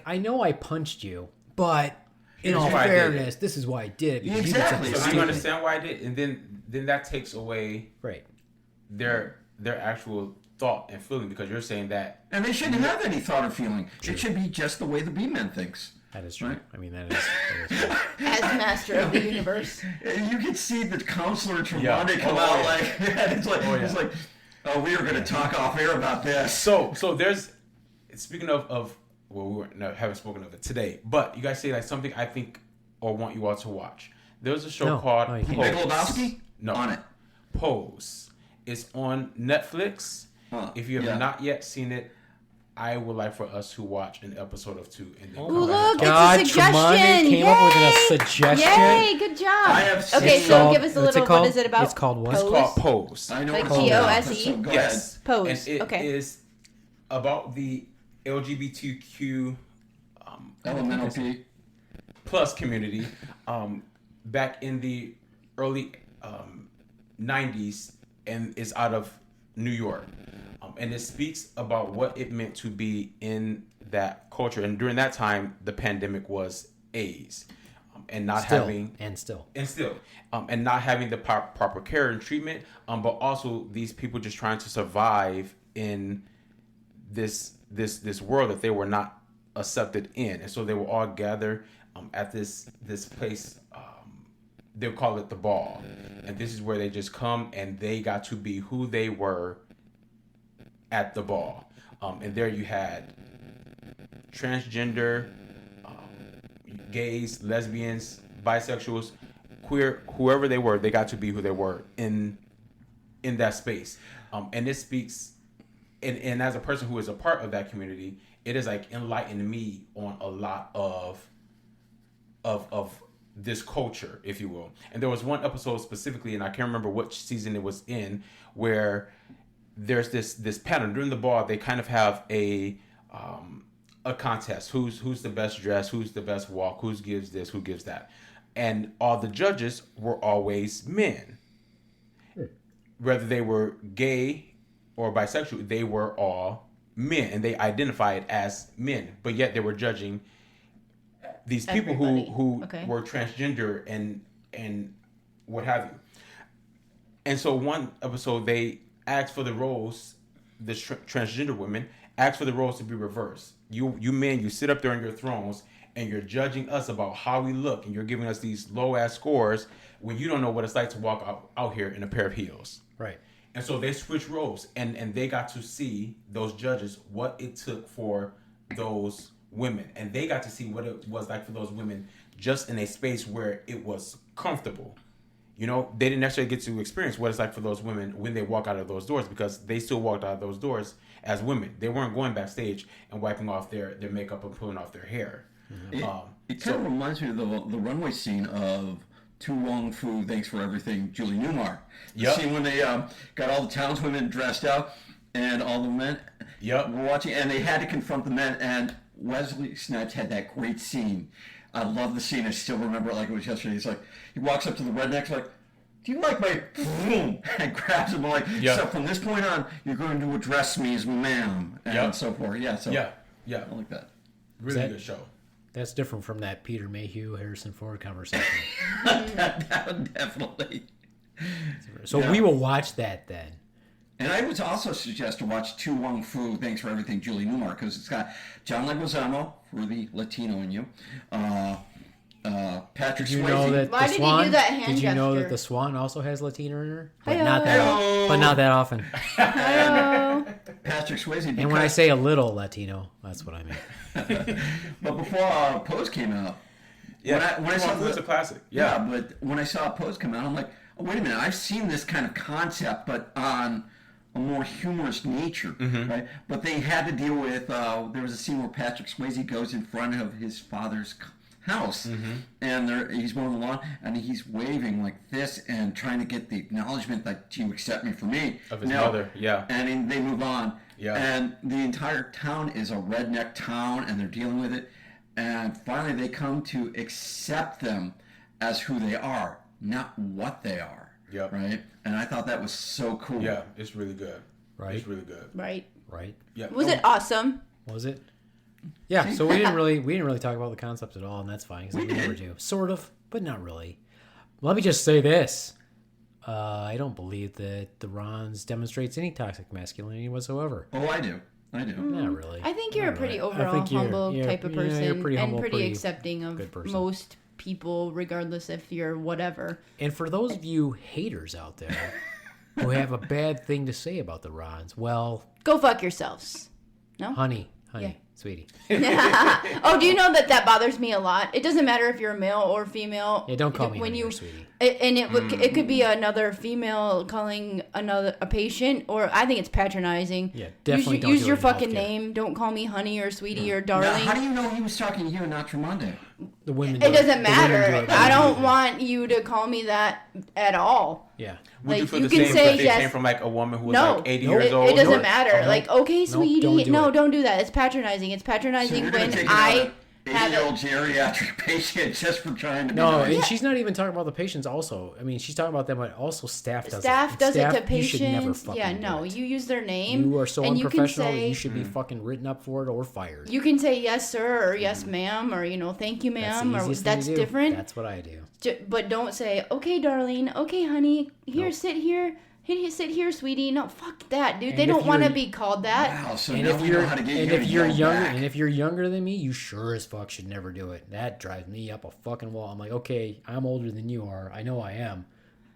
I know I punched you, but in all why I did fairness, this is why I did it. Because Exactly. You did So something you stupid. understand why I did, and then that takes away Right. their actual thought and feeling, because you're saying that. And they shouldn't have any thought or feeling. It should be just the way the Beaveman thinks. That is true. Right. I mean, that is true. As master of the universe. You can see the counselor Tromondae Yeah. come Oh, out yeah. like, it's like, oh, we are going to talk off air about this. So there's, speaking of well, haven't spoken of it today, but you guys say like something I think or want you all to watch. There's a show called you can't. Big Pose. Lebowski? No. On it. Pose. It's on Netflix. If you have Yeah. not yet seen it, I would like for us to watch an episode of 2 and then Ooh, come back. look, God, it's a suggestion. Tromondae came up with a Yay! suggestion. Yay, good job. I have seen Okay, it. so give us a What's it little, called? what is it about? It's called what? It's Pose? called Pose. I know Like what it's about, Pose? so go Yes. Pose. And it Okay. is about the LGBTQ ahead. Elemental P. plus community back in the early 90s, and is out of New York. And it speaks about what it meant to be in that culture. And during that time, the pandemic was AIDS. And not having and not having the proper care and treatment, but also these people just trying to survive in this world that they were not accepted in. And so they were all gathered at this place. They'll call it the ball, and this is where they just come and they got to be who they were at the ball. And there you had transgender, gays, lesbians, bisexuals, queer, whoever they were, they got to be who they were in that space. And it speaks, and as a person who is a part of that community, it is like enlightened me on a lot of this culture, if you will. And there was one episode specifically, and I can't remember which season it was in, where there's this pattern during the ball. They kind of have a contest. Who's the best dressed? Who's the best walk? Who gives this? Who gives that? And all the judges were always men. Whether they were gay or bisexual, they were all men, and they identified as men. But yet they were judging these people who were transgender and what have you. And so one episode they asked for the roles, the transgender women asked for the roles to be reversed. You men, you sit up there on your thrones and you're judging us about how we look, and you're giving us these low ass scores when you don't know what it's like to walk out here in a pair of heels. Right. And so they switched roles, and they got to see, those judges, what it took for those women. And they got to see what it was like for those women just in a space where it was comfortable. You know, they didn't necessarily get to experience what it's like for those women when they walk out of those doors, because they still walked out of those doors as women. They weren't going backstage and wiping off their makeup and pulling off their hair. It kind of reminds me of the runway scene of Tu Wong Fu, Thanks for Everything, Julie Newmar. The scene when they got all the townswomen dressed out and all the men were watching, and they had to confront the men, and Wesley Snipes had that great scene. I love the scene. I still remember it like it was yesterday. He's like, he walks up to the rednecks like, do you like my boom? And grabs him like, so from this point on, you're going to address me as ma'am and so forth. Yeah, so yeah. I like that. Really good show. That's different from that Peter Mayhew, Harrison Ford conversation. that would definitely. So we will watch that then. And I would also suggest to watch Tu Wong Fu, Thanks for Everything, Julie Newmar, because it's got John Leguizamo, for the Latino in you, Patrick Did you Swayze. know that Why the did he Swan? do that hand Did you know gesture? that the Swan also has Latino in her? But Hi-yo. not that. But not that often. Hello. Patrick Swayze. And when I say a little Latino, that's what I mean. But before Pose came out, when I saw it's a classic. Yeah, but when I saw Pose come out, I'm like, oh, wait a minute, I've seen this kind of concept, but on a more humorous nature, right? But they had to deal with, there was a scene where Patrick Swayze goes in front of his father's house, and he's mowing the lawn, and he's waving like this and trying to get the acknowledgement that you accept me for me. Of his mother, And they move on. Yeah. And the entire town is a redneck town, and they're dealing with it. And finally, they come to accept them as who they are, not what they are. Yep. Right? And I thought that was so cool. Yeah, it's really good. Right. It's really good. Right. Right? Yeah. Was it awesome? Was it? Yeah. So we didn't really talk about the concept at all, and that's fine because we never do. Sort of, but not really. Let me just say this: I don't believe that the Ronz demonstrates any toxic masculinity whatsoever. Oh, I do. Not really. I think you're a Not pretty really. I overall think you're- humble you're- type of yeah, person you're pretty humble, and pretty pretty accepting of good person. most people, regardless if you're whatever. And for those of you haters out there who have a bad thing to say about the Ronz, well, Go fuck yourselves. No? honey, Yeah. sweetie. Oh, do you know that bothers me a lot? It doesn't matter if you're a male or female. Yeah, don't call me when honey you, or sweetie. And it could be another female calling a patient, or I think it's patronizing. Yeah, definitely don't use do your it in fucking healthcare. name. Don't call me honey or sweetie or Now, darling. how do you know he was talking to you and not Tromondae? The women. It doesn't The women do matter. it. I don't want you to call me that at all. Yeah. Would you Like, feel you the can same say if they yes. came from like a woman who was No, like 80 Nope. years old? It doesn't Nope. matter. Nope. Like, okay, Nope, sweetie, don't do no, it. don't do that. It's patronizing. It's So patronizing you're going when to take I have 80-year-old it. geriatric patient just for trying to be No, nice. and she's not even talking about the patients. Also, I mean, she's talking about them, but also staff does Staff it. does it to You should never patients. fucking Yeah, do no, it. you use their name. You are so and unprofessional. You can say, You should be fucking written up for it or fired. you can say yes, sir, or yes, ma'am, or thank you, That's ma'am, the or easiest thing that's to do. different. That's what I do. But don't say, okay, darling, okay, honey, here, Nope. sit here. Sit here, sweetie. No, fuck that, dude. And they if don't want to you're- be called that. Wow, so And now if we you're know how to get and you if to you're yell younger back. and if you're younger than me, you sure as fuck should never do it. That drives me up a fucking wall. I'm like, okay, I'm older than you are. I know I am.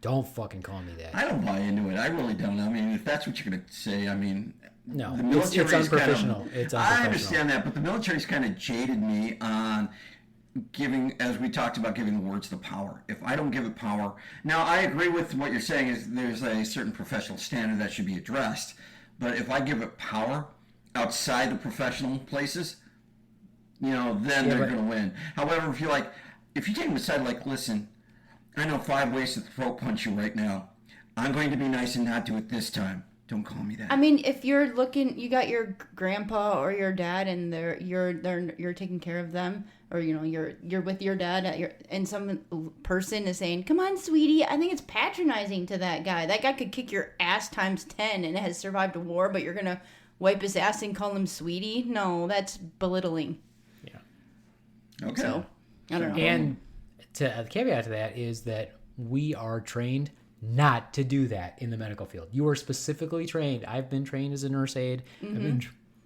Don't fucking call me that. I don't buy into it. I really don't. I mean, if that's what you're going to say, I mean, No, the it's military is unprofessional. Kind of, It's I unprofessional. understand that, but the military's kind of jaded me on giving, as we talked about, giving the words the power. If I don't give it power, now I agree with what you're saying. Is there's a certain professional standard that should be addressed, but if I give it power outside the professional places, then they're but- going to win. However, if you take them aside, like, listen, I know 5 ways to throat punch you right now. I'm going to be nice and not do it this time. Don't call me that. I mean, if you're looking, you got your grandpa or your dad, and you're taking care of them, or you're with your dad, and some person is saying, "Come on, sweetie," I think it's patronizing to that guy. That guy could kick your ass times 10 and has survived a war, but you're gonna wipe his ass and call him sweetie? No, that's belittling. Okay. So I don't know. And the caveat to that is that we are trained not to do that in the medical field. You are specifically trained. I've been trained as a nurse aide. I've been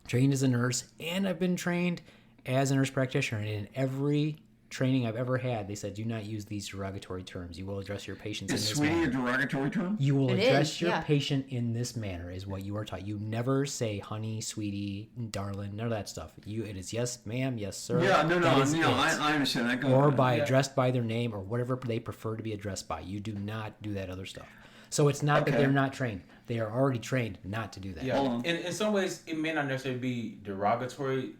trained as a nurse, and I've been trained as a nurse practitioner. And in every training I've ever had, they said, do not use these derogatory terms. You will address your patients Is in this sweetie manner. a derogatory term? You will It address is, your yeah. patient in this manner is what you are taught. You never say honey, sweetie, darling, none of that stuff. It is yes, ma'am, yes, sir. Yeah, no, That is it. I understand that. Or addressed by their name or whatever they prefer to be addressed by. You do not do that other stuff. So it's not that Okay. they're not trained. They are already trained not to do that. Yeah, Hold on. in some ways, it may not necessarily be derogatory.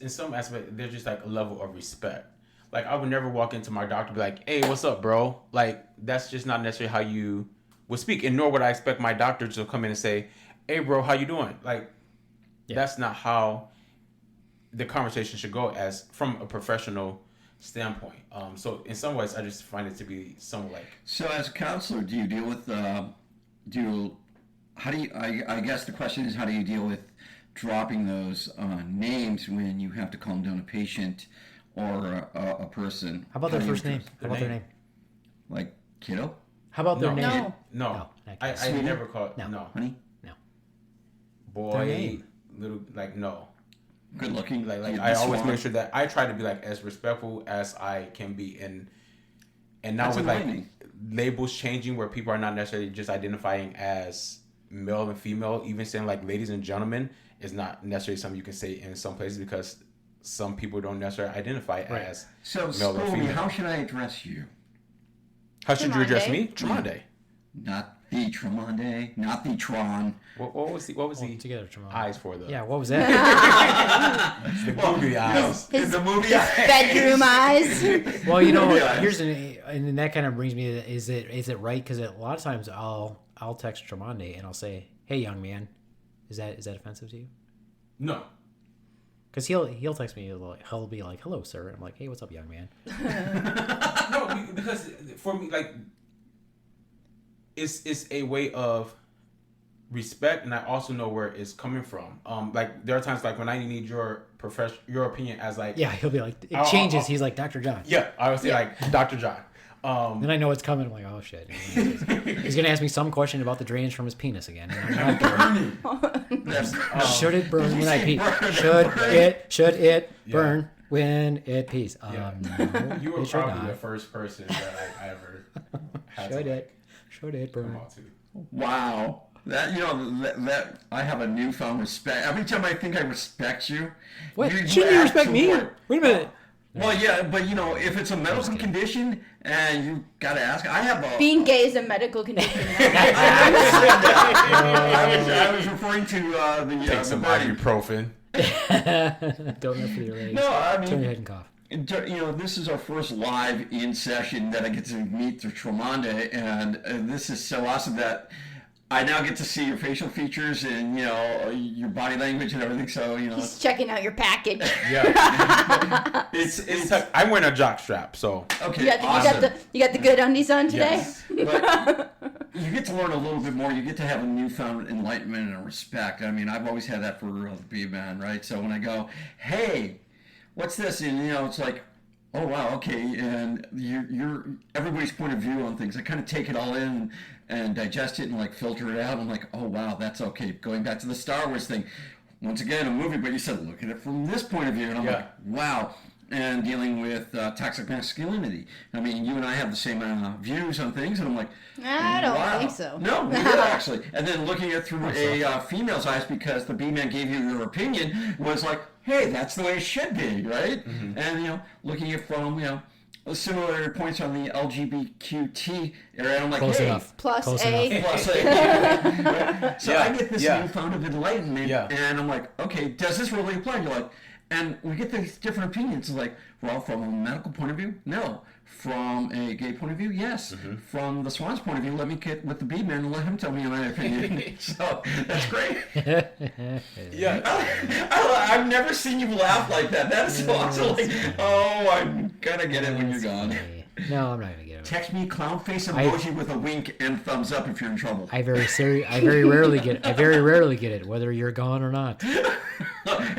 In some aspect, there's just like a level of respect. Like, I would never walk into my doctor and be like, "Hey, what's up, bro?" Like, that's just not necessarily how you would speak. And nor would I expect my doctor to come in and say, "Hey, bro, how you doing?" Like, that's not how the conversation should go as from a professional standpoint. So in some ways, I just find it to be somewhat like. So as a counselor, do you deal with I guess the question is, how do you deal with dropping those names when you have to calm down a patient or a person? How about their first name? How about their name? Like kiddo? How about their name? No. I never call it. No. Honey? No. Boy, Their name. little, like, no. Good looking. Like I always make sure that I try to be like as respectful as I can be, and now That's with enlightening. like labels changing where people are not necessarily just identifying as male and female, even saying like ladies and gentlemen is not necessarily something you can say in some places because some people don't necessarily identify as So male or school me, female. how should I address you? How should you address Tromondae. me? Tromondae. Not the Tromondae, not the Tron. What was the Together, Jamal. eyes for the Yeah, what was that? the movie eyes? His the movie bedroom eyes. Well, you know, Yeah. here's and that kind of brings me to, is it right? Because a lot of times I'll text Tromondae and I'll say, "Hey, young man," is that offensive to you? No. Because he'll text me, he'll be like, "Hello, sir," and I'm like, "Hey, what's up, young man?" No, because for me, like, it's a way of respect, and I also know where it's coming from. Like there are times like when I need your opinion as like Yeah, he'll be like, it changes. He's like, "Dr. John." yeah, I would say like Dr. John. Then I know it's coming. I'm like, "Oh shit." He's gonna ask me some question about the drainage from his penis again. And I'm not gonna- should it burn when I pee? Should it burn when it pees? Yeah. No, You were it should probably not. the first person that I ever had Should it burn? come out to. Wow. That I have a newfound respect. Every time I think I respect you, What? you Shouldn't you act respect me? toward- Wait a minute. Well, yeah, but if it's a medical kidding. condition and you gotta ask, I have a. Being gay is a medical condition. I was referring to the. Take some burning. ibuprofen. Don't know for your legs. No, I Turn your mean, head and cough. this is our first live in session that I get to meet the Tromondae, and this is so awesome that I now get to see your facial features and your body language and everything. So He's checking out your package. Yeah. it's I'm wearing a jock strap, so. okay. You Awesome. got the good undies on today. Yes. But you get to learn a little bit more. You get to have a newfound enlightenment and respect. I mean, I've always had that for Beaveman, right? So when I go, hey, what's this? And it's like, oh wow, okay. And you're everybody's point of view on things. I kind of take it all in and digest it and like filter it out. I'm like, oh wow, that's okay. Going back to the Star Wars thing, once again a movie, but you said look at it from this point of view, and I'm like, wow. And dealing with toxic masculinity. I mean, you and I have the same views on things, and I'm like, I don't wow. think so. No, we did actually. And then looking at it through a female's eyes because the B-man gave you your opinion was like, hey, that's the way it should be, right? Mm-hmm. And looking at it from similar points on the LGBTQ area, I'm like, Close hey, enough. Plus Close A. enough. plus A. So I get this Yeah. newfound of enlightenment, Yeah. and I'm like, okay, does this really apply? And you're like, and we get these different opinions. It's like, well, from a medical point of view, no. From a gay point of view, yes. Mm-hmm. From the Swan's point of view, let me get with the B-man and let him tell me my opinion. So that's great. Yeah. I've never seen you laugh like that. That is so awesome. Like, oh, I'm gonna get it when you're gone. No, I'm not gonna get it. Text me clown face emoji with a wink and thumbs up if you're in trouble. I very rarely get it, whether you're gone or not. That's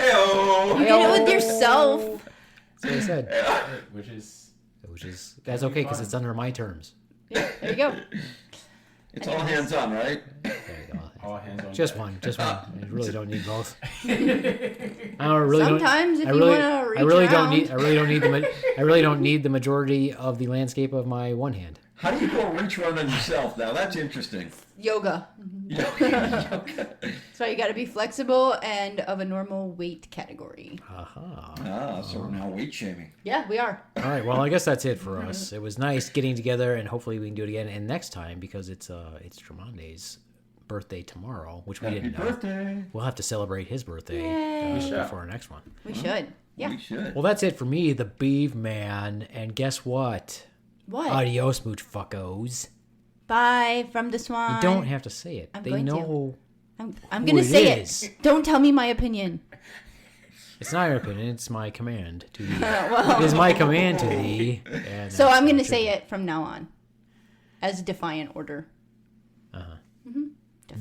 Hey-oh. You get it with yourself. what I said. Which is. That's okay because it's under my terms. Yeah, there you go. It's all hands on, right? There you go. All hands on Just deck. one. You really don't need both. I really Sometimes if I you really, wanna reach I really around. I really don't need the majority of the landscape of my one hand. How do you go reach around on yourself now? That's interesting. Yoga. So you got to be flexible and of a normal weight category. Aha. So we're now weight shaming. Yeah, we are. All right. Well, I guess that's it for us. It was nice getting together, and hopefully we can do it again. And next time, because it's Tromondae's birthday tomorrow, which we Happy didn't know. birthday. We'll have to celebrate his birthday Yay. before our next one. We should. Yeah. We should. Well, that's it for me, the Beaveman. And guess what? What? Adios, mooch fuckos. Bye from the Swan. You don't have to say it. I'm they going to. know. I'm who going to say is. it. Don't tell me my opinion. It's not your opinion. It's my command to thee. It is my command to thee. And So that's I'm going to what say you- it from now on, as a defiant order.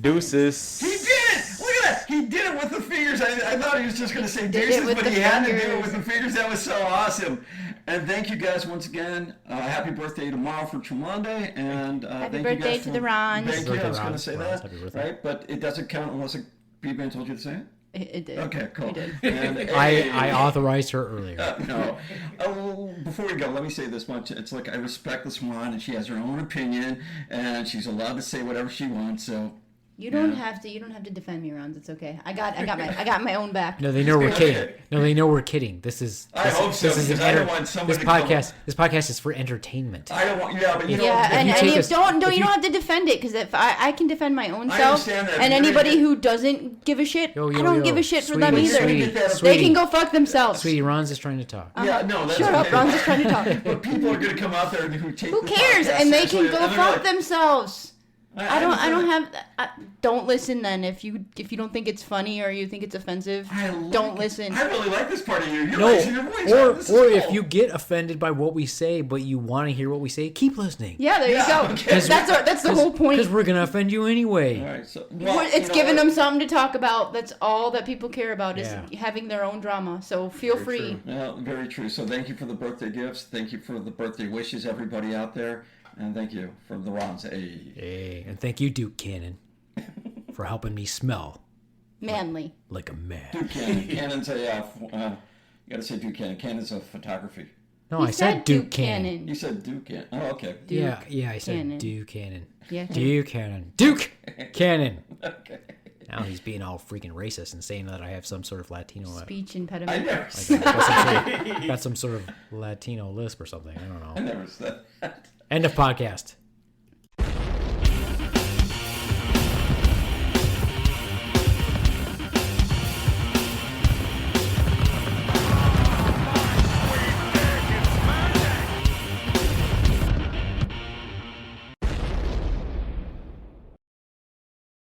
Deuces. He did it! Look at that! He did it with the fingers. I thought he was just going to say did it deuces, with but the he had to do it fingers. with the fingers. That was so awesome. And thank you guys once again. Happy birthday tomorrow for Tromondae. And Happy thank you birthday guys to the Ronz. Thank you. I was going to Ronz. say Ronz, that. happy birthday. Right? But it doesn't count unless a Beaveman told you to say it. It did. Okay, cool. It did. And, I authorized her earlier. No. Oh, before we go, let me say this much. It's like I respect this one, and she has her own opinion, and she's allowed to say whatever she wants. So You don't have to. You don't have to defend me, Ronz. It's okay. I got my own back. No, they know we're kidding. Okay. No, they know we're kidding. This is. I hope so, This is because an I don't want somebody this to come- podcast. This podcast is for entertainment. I don't want. Yeah, but you know. Yeah, and take you us- don't if you you- don't have to defend it, because if I can defend my own I self, understand that. and You're anybody gonna who doesn't give a shit, Yo, I don't give a shit for them sweetie, either. Sweetie, Get that- They sweetie, can go fuck themselves. Sweetie, Ron's is trying to talk. Yeah, no, that's Shut up, okay. Ron's just trying to talk. But people are going to come out there who take. Who the cares? podcast And they can seriously, go and they're fuck like, themselves. I don't understand have. Don't listen then. If you don't think it's funny or you think it's offensive, I like don't it. listen. I really like this part of you. You're No, raising your voice. or This is if cool. you get offended by what we say, but you want to hear what we say, keep listening. Yeah, there you Yeah, go. okay. That's the whole point. Because we're gonna offend you anyway. All right, so well, It's you know giving what? them something to talk about. That's all that people care about is Yeah. having their own drama. So feel Very free. true. Yeah, very true. So thank you for the birthday gifts. Thank you for the birthday wishes, everybody out there, and thank you from the Ronz. Hey. Hey, and thank you, Duke Cannon, for helping me smell Manly. like a man. Duke Cannon. Cannon's a. You got to say Duke Cannon. Cannon's a photography. No, He I said Duke Cannon. Cannon. You said Duke Cannon. Oh, okay. Yeah, Duke I said Cannon. Duke Cannon. Yeah. Duke Cannon. Duke Cannon. Okay. Now he's being all freaking racist and saying that I have some sort of Latino. Speech I impediment. never Like, said. got some sort of Latino lisp or something. I don't I know. never said that. End of podcast.